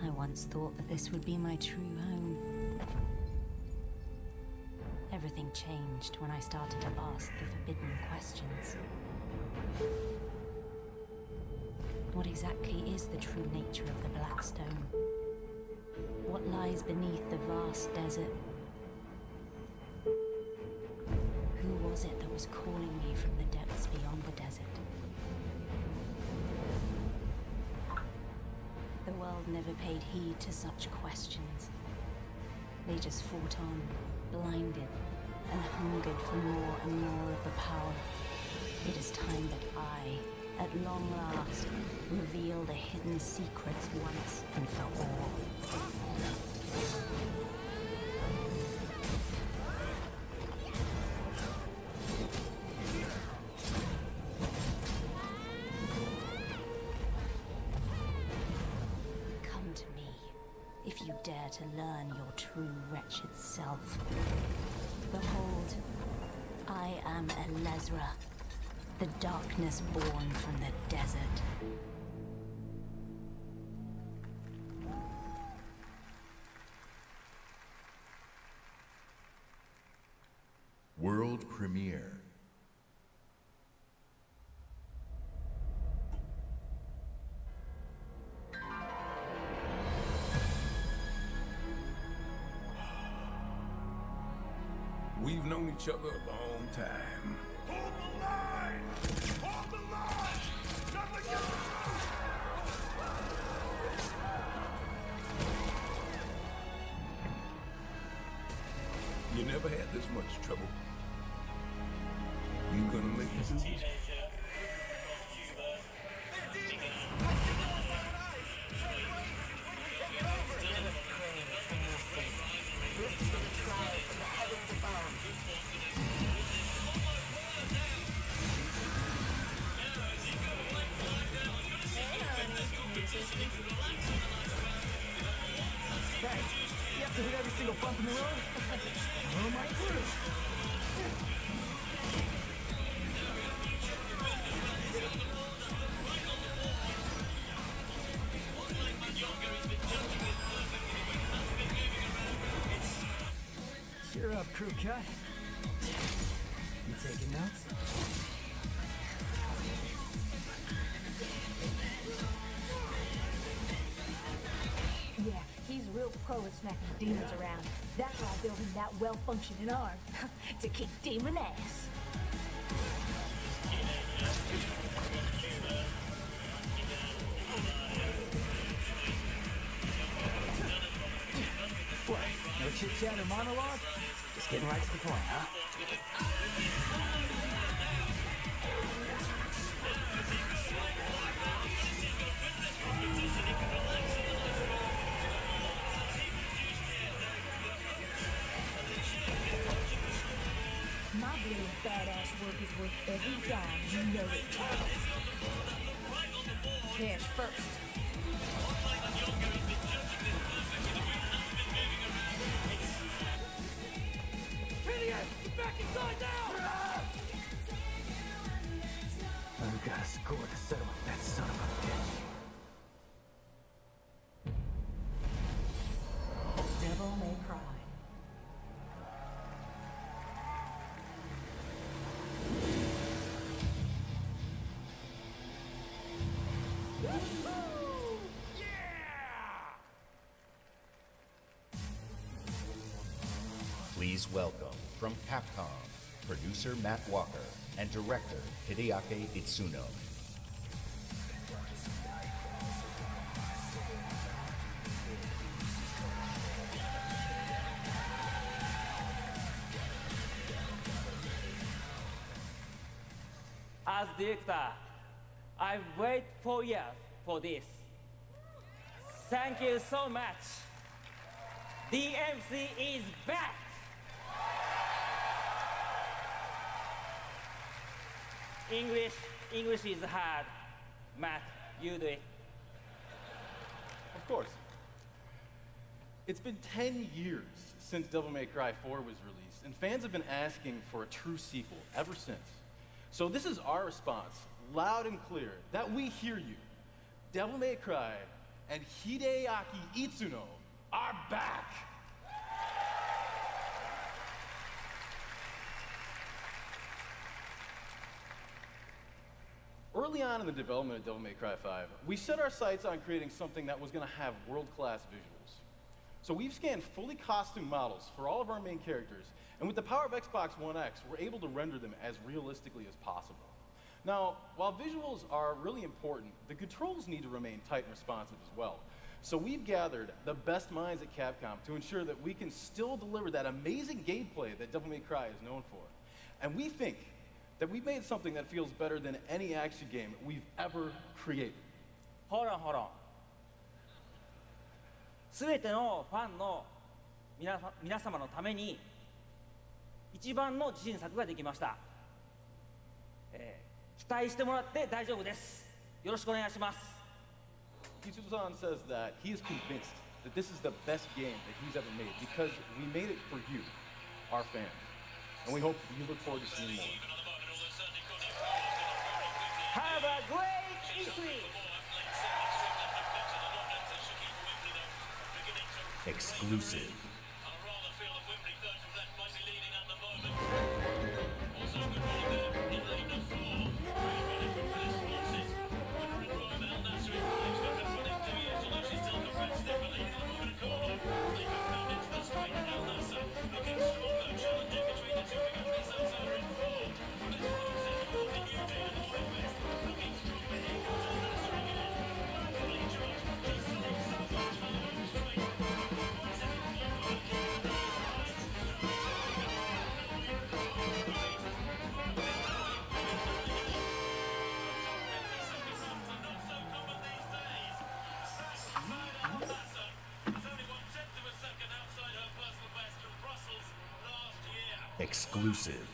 I once thought that this would be my true home. Everything changed when I started to ask the forbidden questions. What exactly is the true nature of the Blackstone? What lies beneath the vast desert? Who was it that was calling me from the depths beyond the desert? The world never paid heed to such questions. They just fought on, blinded, and hungered for more and more of the power. It is time that I, at long last, reveal the hidden secrets once and for all. Come to me, if you dare to learn your true wretched self. Behold, I am Elezra, the darkness born from the desert. World premiere. We've known each other a long time. Hold the line! Hold the line! Nothing else! You never had this much trouble. You gonna make it through this? You have to hit every single bump in the road? Oh my God. Cheer up, crew cut. You taking notes? Yeah, he's real pro at smacking demons around. That's why I built him that well-functioning arm. To kick demon ass. What? No chit-chat or monologue? Just getting right to the point, huh? My little badass work is worth every dime, you know it. Cash first. Idiot! Get back inside now! I've got a score to settle with that son of a bitch. Devil May Cry. Please welcome, from Capcom, producer Matt Walker and director Hideaki Itsuno. As director, I've waited 4 years for this. Thank you so much. DMC is back! English is hard. Matt, you do it. Of course. It's been 10 years since Devil May Cry 4 was released, and fans have been asking for a true sequel ever since. So this is our response, loud and clear, that we hear you. Devil May Cry and Hideaki Itsuno are back! Early on in the development of Devil May Cry 5, we set our sights on creating something that was going to have world-class visuals. So we've scanned fully costumed models for all of our main characters, and with the power of Xbox One X, we're able to render them as realistically as possible. Now, while visuals are really important, the controls need to remain tight and responsive as well. So we've gathered the best minds at Capcom to ensure that we can still deliver that amazing gameplay that Devil May Cry is known for. And we think that we've made something that feels better than any action game we've ever created. Hold on. すべてのファンの皆様のために一番の自信作ができました。期待してもらって大丈夫です。よろしくお願いします。Itsuno-san says that he is convinced that this is the best game that he's ever made because we made it for you, our fans. And we hope you look forward to seeing more. Have a great E3! Exclusive. exclusive.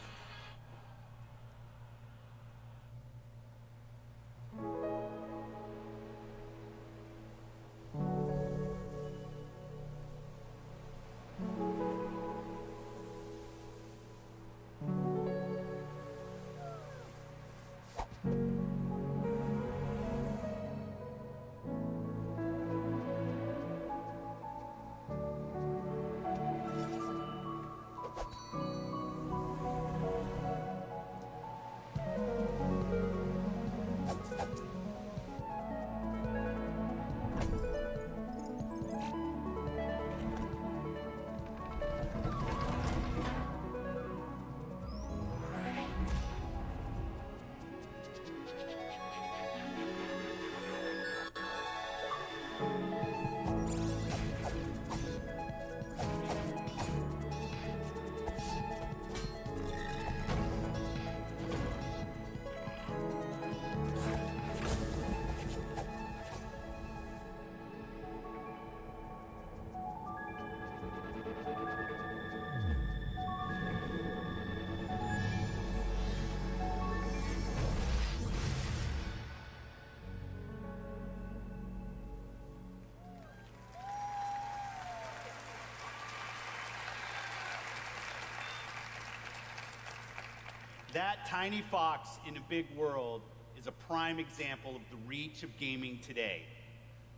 That tiny fox in a big world is a prime example of the reach of gaming today.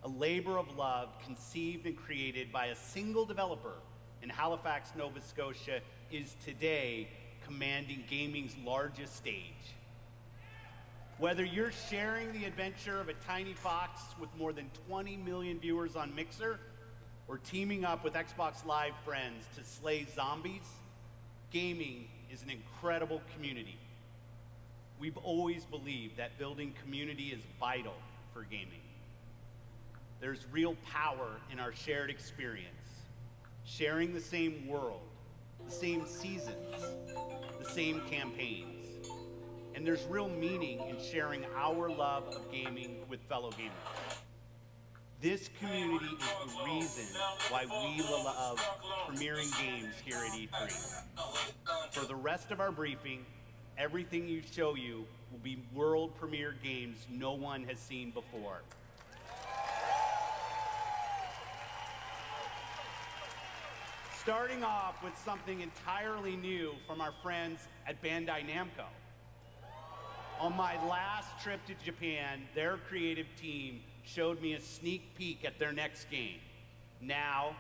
A labor of love conceived and created by a single developer in Halifax, Nova Scotia is today commanding gaming's largest stage. Whether you're sharing the adventure of a tiny fox with more than 20 million viewers on Mixer, or teaming up with Xbox Live friends to slay zombies, gaming is an incredible community. We've always believed that building community is vital for gaming. There's real power in our shared experience, sharing the same world, the same seasons, the same campaigns. And there's real meaning in sharing our love of gaming with fellow gamers. This community is the reason why we love premiering games here at E3. For the rest of our briefing, everything you show you will be world premiere games no one has seen before. Starting off with something entirely new from our friends at Bandai Namco. On my last trip to Japan, their creative team showed me a sneak peek at their next game. Now,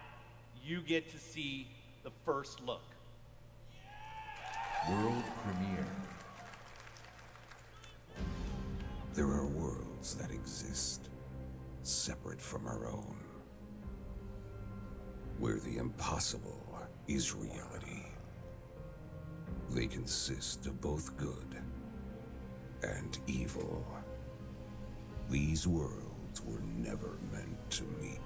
you get to see the first look. World premiere. There are worlds that exist, separate from our own, where the impossible is reality. They consist of both good and evil. These worlds were never meant to meet.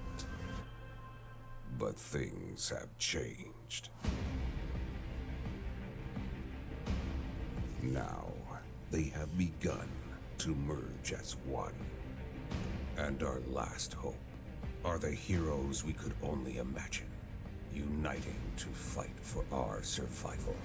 But things have changed. Now, they have begun to merge as one. And our last hope are the heroes we could only imagine, uniting to fight for our survival.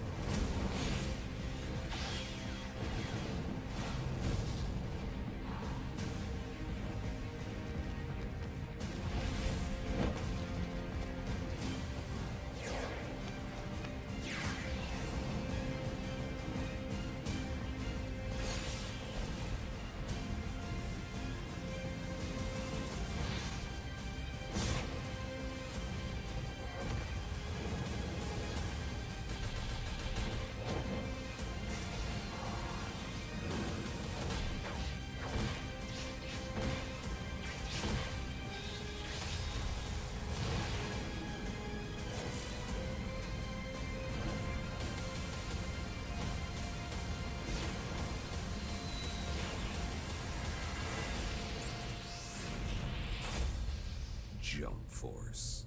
Jump Force.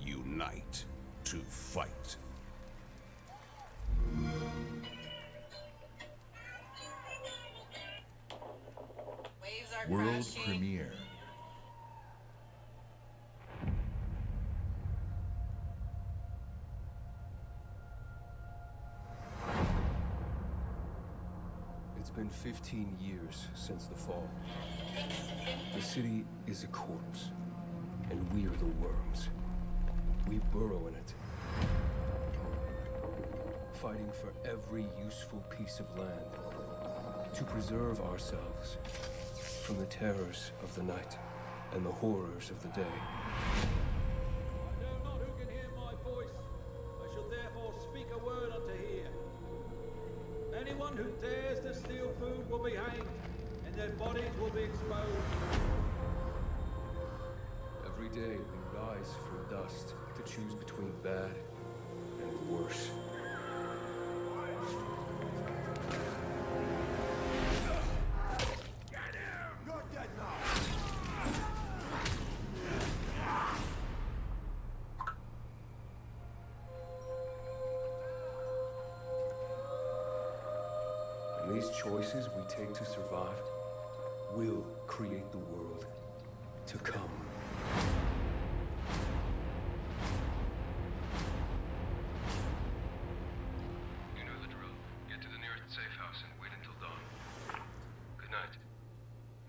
Unite to fight. World premiere. It's been 15 years since the fall. The city is a corpse, and we are the worms. We burrow in it, fighting for every useful piece of land to preserve ourselves from the terrors of the night and the horrors of the day. I know not who can hear my voice. I shall therefore speak a word unto hear. Anyone who dares to steal food will be hanged, and their bodies will be exposed. Every day we rise from dust to choose between bad and worse. And these choices we take to survive will create the world to come. You know the drill. Get to the nearest safe house and wait until dawn. Good night.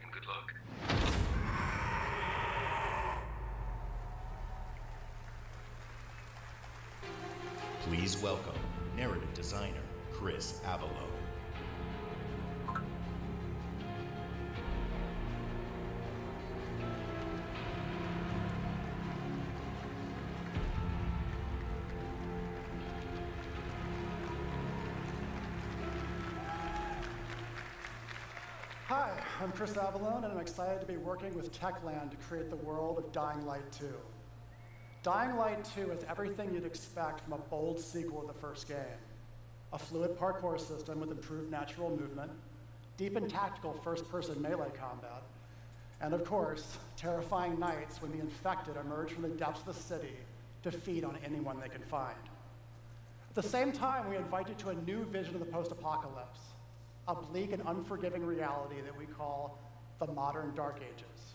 And good luck. Please welcome narrative designer Chris Avalo. Hi, I'm Chris Avalone, and I'm excited to be working with Techland to create the world of Dying Light 2. Dying Light 2 is everything you'd expect from a bold sequel to the first game. A fluid parkour system with improved natural movement, deep and tactical first-person melee combat, and of course, terrifying nights when the infected emerge from the depths of the city to feed on anyone they can find. At the same time, we invite you to a new vision of the post-apocalypse, a bleak and unforgiving reality that we call the modern Dark Ages.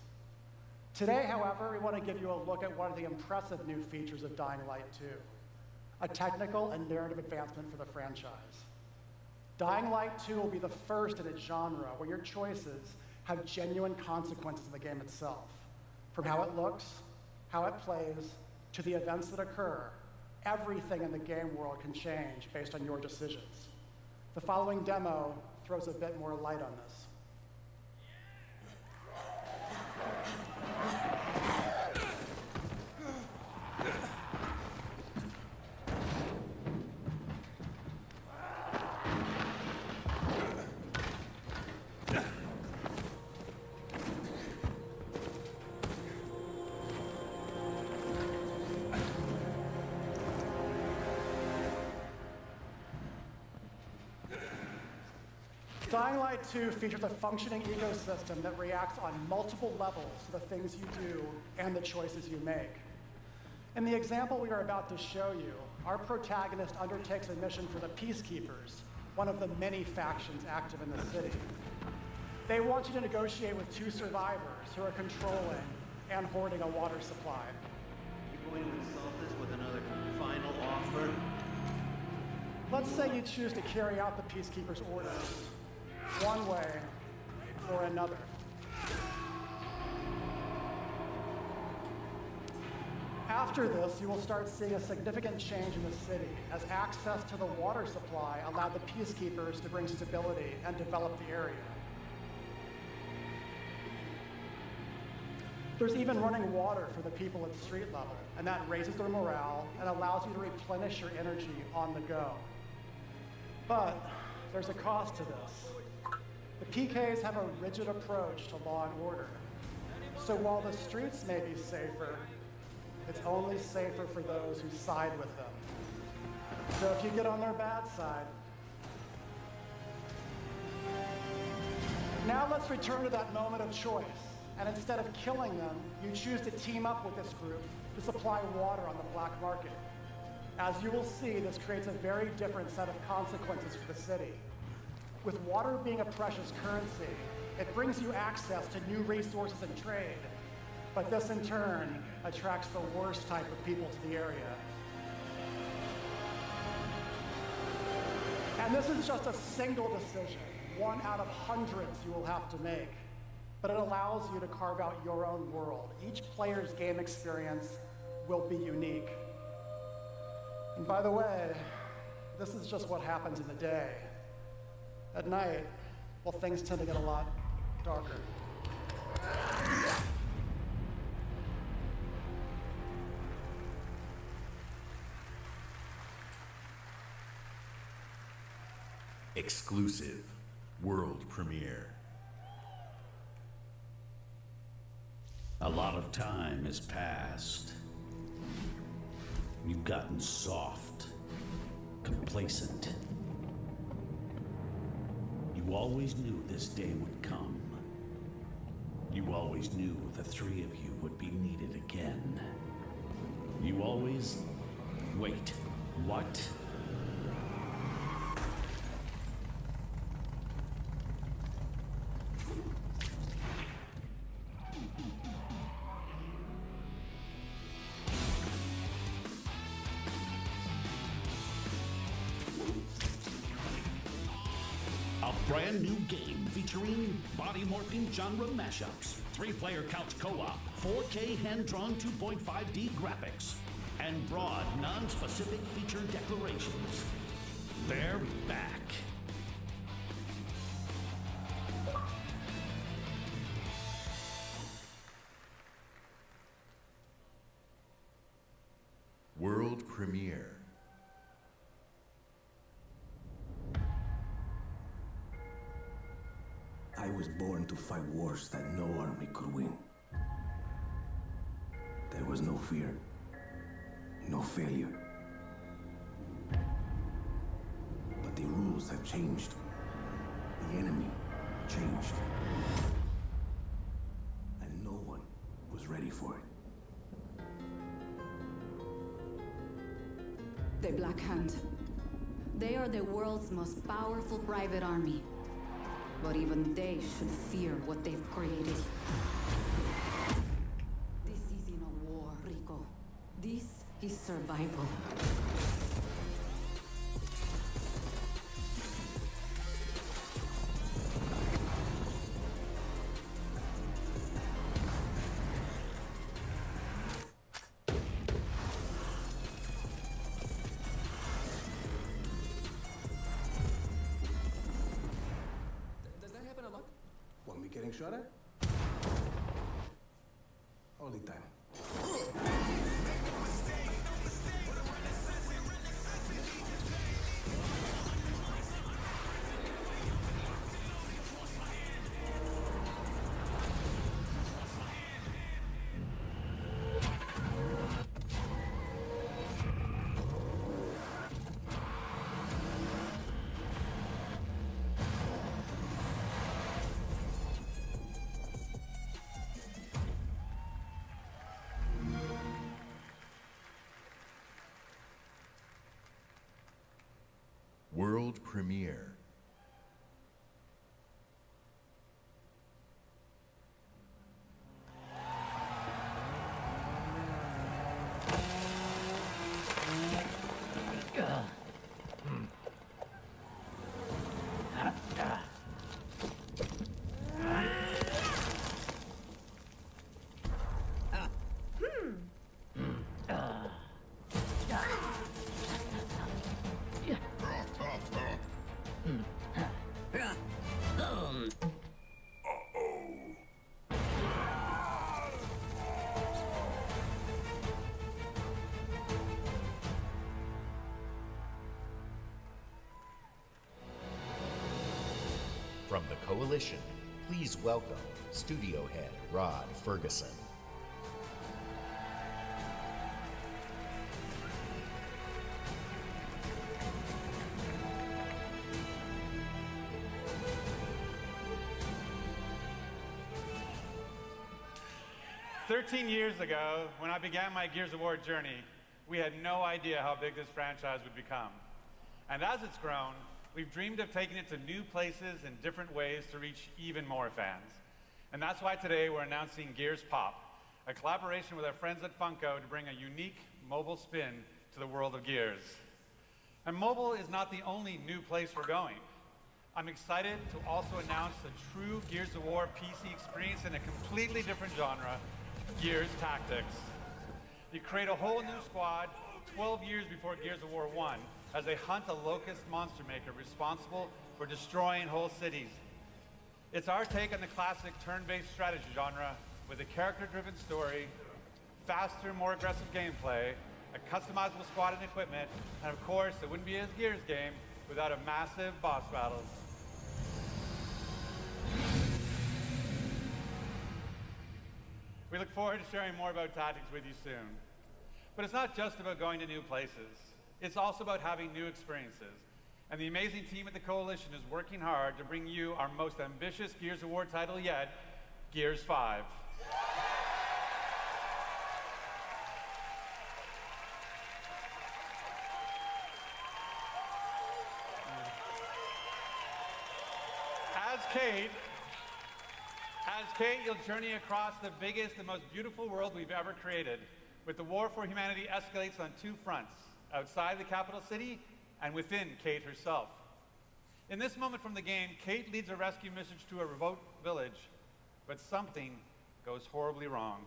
Today, however, we want to give you a look at one of the impressive new features of Dying Light 2, a technical and narrative advancement for the franchise. Dying Light 2 will be the first in its genre where your choices have genuine consequences in the game itself. From how it looks, how it plays, to the events that occur, everything in the game world can change based on your decisions. The following demo throws a bit more light on this. Dying Light 2 features a functioning ecosystem that reacts on multiple levels to the things you do and the choices you make. In the example we are about to show you, our protagonist undertakes a mission for the Peacekeepers, one of the many factions active in the city. They want you to negotiate with two survivors who are controlling and hoarding a water supply. You going to insult us with another final offer? Let's say you choose to carry out the Peacekeepers' orders, one way or another. After this, you will start seeing a significant change in the city as access to the water supply allowed the Peacekeepers to bring stability and develop the area. There's even running water for the people at street level, and that raises their morale and allows you to replenish your energy on the go. But there's a cost to this. The PKs have a rigid approach to law and order. So while the streets may be safer, it's only safer for those who side with them. So if you get on their bad side. Now let's return to that moment of choice. And instead of killing them, you choose to team up with this group to supply water on the black market. As you will see, this creates a very different set of consequences for the city. With water being a precious currency, it brings you access to new resources and trade. But this, in turn, attracts the worst type of people to the area. And this is just a single decision. one out of hundreds you will have to make, but it allows you to carve out your own world. Each player's game experience will be unique. And by the way, this is just what happens in the day. At night, well, things tend to get a lot darker. Exclusive world premiere. A lot of time has passed. You've gotten soft, complacent. You always knew this day would come. You always knew the three of you would be needed again. You always... Wait, what? Brand new game featuring body morphing genre mashups, 3-player couch co-op, 4K hand-drawn 2.5D graphics, and broad, non-specific feature declarations. They're back. World premiere. I was born to fight wars that no army could win. There was no fear, no failure. But the rules have changed. The enemy changed. And no one was ready for it. The Black Hand. They are the world's most powerful private army. But even they should fear what they've created. This isn't a war, Rico. This is survival. Want me getting shot at? Only time. World premiere. From the Coalition, please welcome studio head Rod Ferguson. "13 years ago, when I began my Gears of War journey, we had no idea how big this franchise would become. And as it's grown, we've dreamed of taking it to new places in different ways to reach even more fans. And that's why today we're announcing Gears Pop, a collaboration with our friends at Funko to bring a unique mobile spin to the world of Gears. And mobile is not the only new place we're going. I'm excited to also announce the true Gears of War PC experience in a completely different genre, Gears Tactics. You create a whole new squad 12 years before Gears of War 1 as they hunt a locust monster maker responsible for destroying whole cities. It's our take on the classic turn-based strategy genre with a character-driven story, faster, more aggressive gameplay, a customizable squad and equipment, and of course, it wouldn't be a Gears game without a massive boss battles. We look forward to sharing more about Tactics with you soon. But it's not just about going to new places. It's also about having new experiences. And the amazing team at the Coalition is working hard to bring you our most ambitious Gears of War title yet, Gears 5. As Kate, you'll journey across the biggest and most beautiful world we've ever created, with the war for humanity escalates on two fronts, outside the capital city and within Kate herself. In this moment from the game, Kate leads a rescue mission to a remote village, but something goes horribly wrong.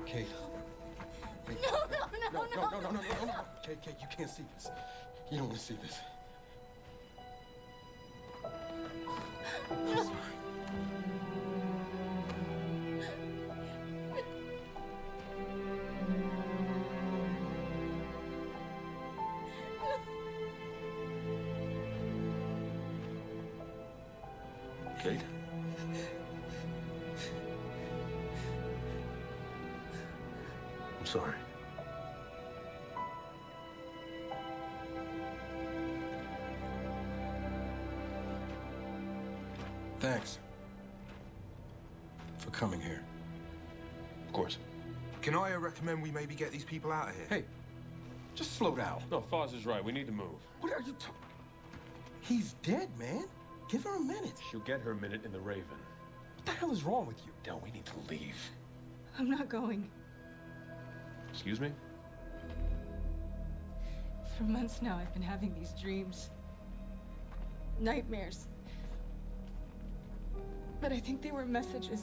Kate. No. Kate, you can't see this. You don't want to see this. I'm sorry. Kate? I'm sorry. Thanks for coming here. Of course. Can I recommend we maybe get these people out of here? Hey, just slow down. No, Foz is right. We need to move. What are you talking? He's dead, man. Give her a minute. She'll get her minute in the Raven. What the hell is wrong with you? Del, we need to leave. I'm not going. Excuse me? For months now, I've been having these dreams. Nightmares. But I think they were messages.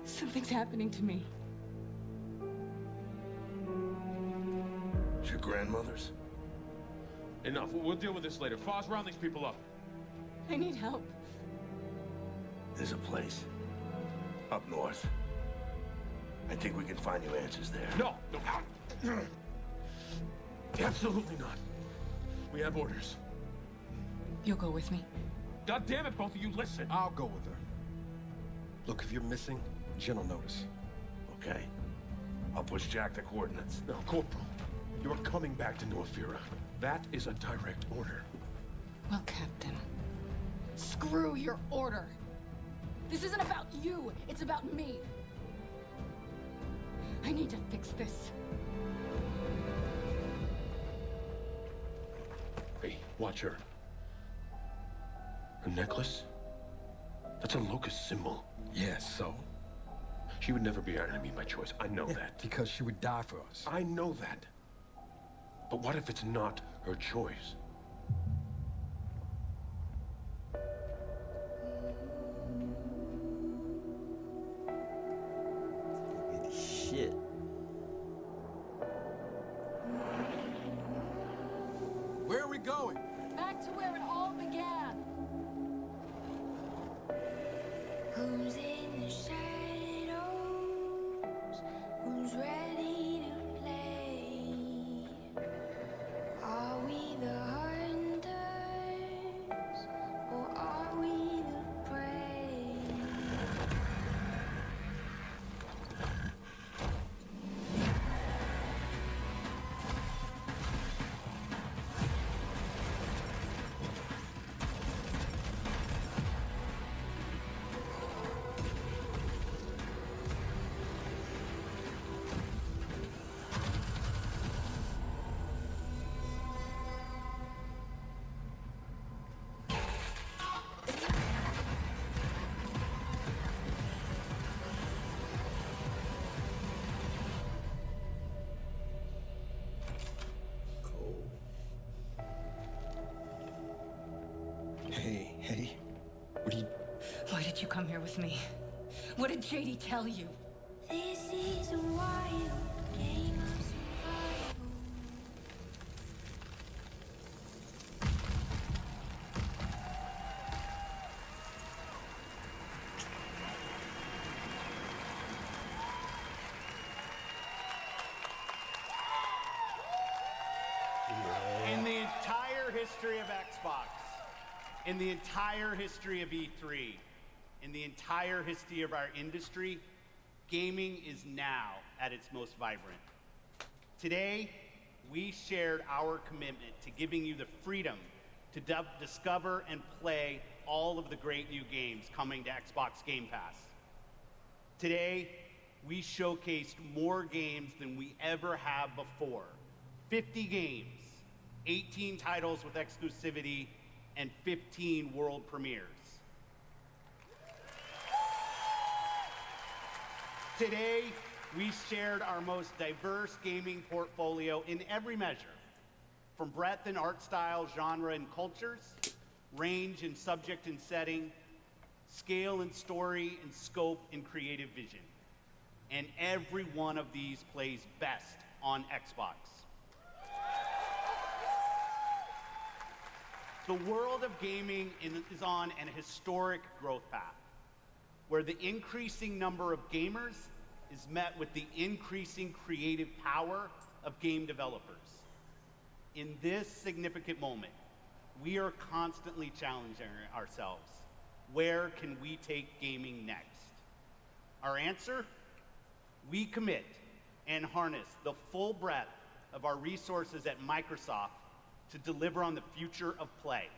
Something's happening to me. It's your grandmother's? Enough. We'll deal with this later. Foz, round these people up. I need help. There's a place up north. I think we can find you answers there. No. Absolutely not. We have orders. You'll go with me. God damn it, both of you, listen. I'll go with her. Look, if you're missing, Jen will notice. Okay. I'll push Jack the coordinates. No, Corporal. You're coming back to New Ephyra. That is a direct order. Well, Captain, screw your order. This isn't about you. It's about me. I need to fix this. Hey, watch her. Her necklace? That's a locust symbol. Yeah, so? She would never be our enemy by choice. I know that. Because she would die for us. I know that. But what if it's not her choice? Shit. Where are we going? Back to where it all began. Who's in the shadows? Who's ready to play? Are we the hunters or are we the prey? with me. What did JD tell you? This is a wild game of survival. In the entire history of Xbox, in the entire history of E3, in the entire history of our industry, gaming is now at its most vibrant. Today, we shared our commitment to giving you the freedom to discover and play all of the great new games coming to Xbox Game Pass. Today, we showcased more games than we ever have before. 50 games, 18 titles with exclusivity, and 15 world premieres. Today, we shared our most diverse gaming portfolio in every measure, from breadth in art style, genre, and cultures, range in subject and setting, scale and story, and scope and creative vision. And every one of these plays best on Xbox. The world of gaming is on an historic growth path, where the increasing number of gamers is met with the increasing creative power of game developers. In this significant moment, we are constantly challenging ourselves. Where can we take gaming next? Our answer? We commit and harness the full breadth of our resources at Microsoft to deliver on the future of play.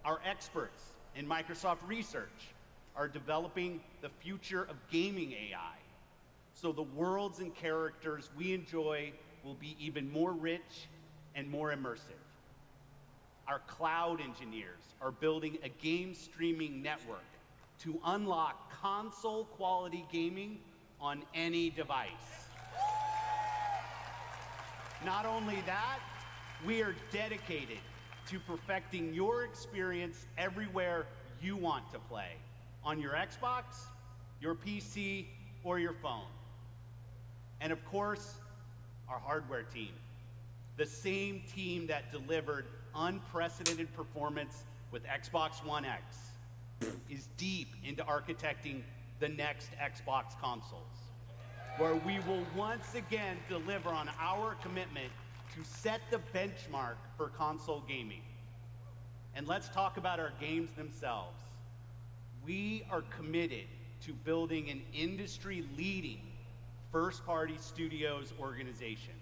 Our experts in Microsoft Research are developing the future of gaming AI, so the worlds and characters we enjoy will be even more rich and more immersive. Our cloud engineers are building a game streaming network to unlock console-quality gaming on any device. Not only that, we are dedicated to perfecting your experience everywhere you want to play, on your Xbox, your PC, or your phone. And of course, our hardware team, the same team that delivered unprecedented performance with Xbox One X, is deep into architecting the next Xbox consoles, where we will once again deliver on our commitment to set the benchmark for console gaming. And let's talk about our games themselves. We are committed to building an industry-leading first-party studios organization.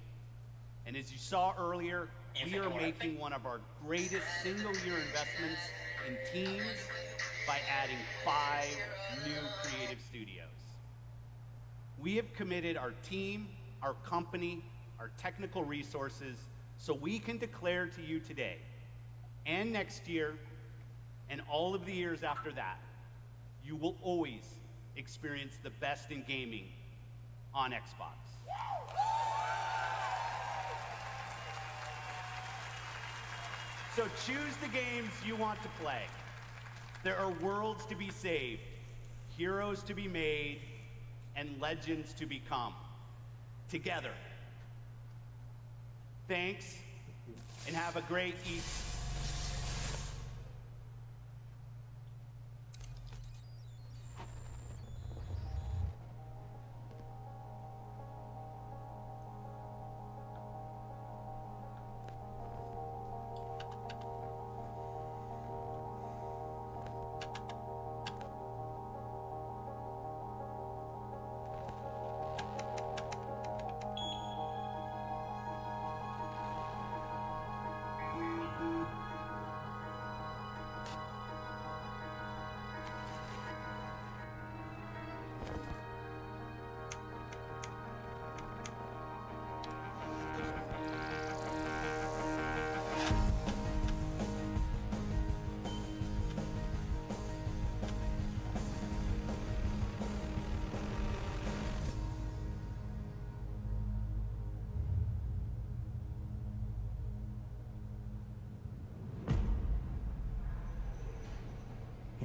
And as you saw earlier, we are making one of our greatest single-year investments in teams by adding 5 new creative studios. We have committed our team, our company, our technical resources, so we can declare to you today and next year and all of the years after that, you will always experience the best in gaming on Xbox. So choose the games you want to play. There are worlds to be saved, heroes to be made, and legends to become. Together. Thanks, and have a great Easter.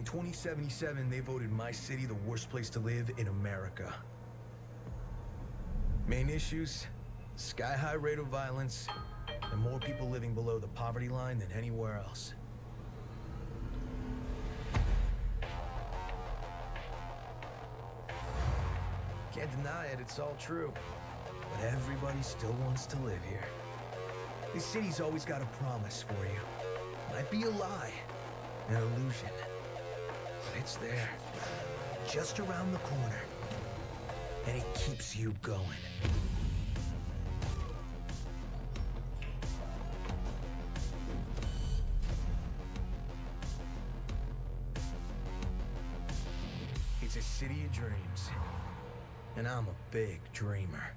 2077, they voted my city the worst place to live in America. Main issues, sky-high rate of violence, and more people living below the poverty line than anywhere else. Can't deny it, it's all true. But everybody still wants to live here. This city's always got a promise for you. Might be a lie, an illusion. But it's there, just around the corner. And it keeps you going. It's a city of dreams. And I'm a big dreamer.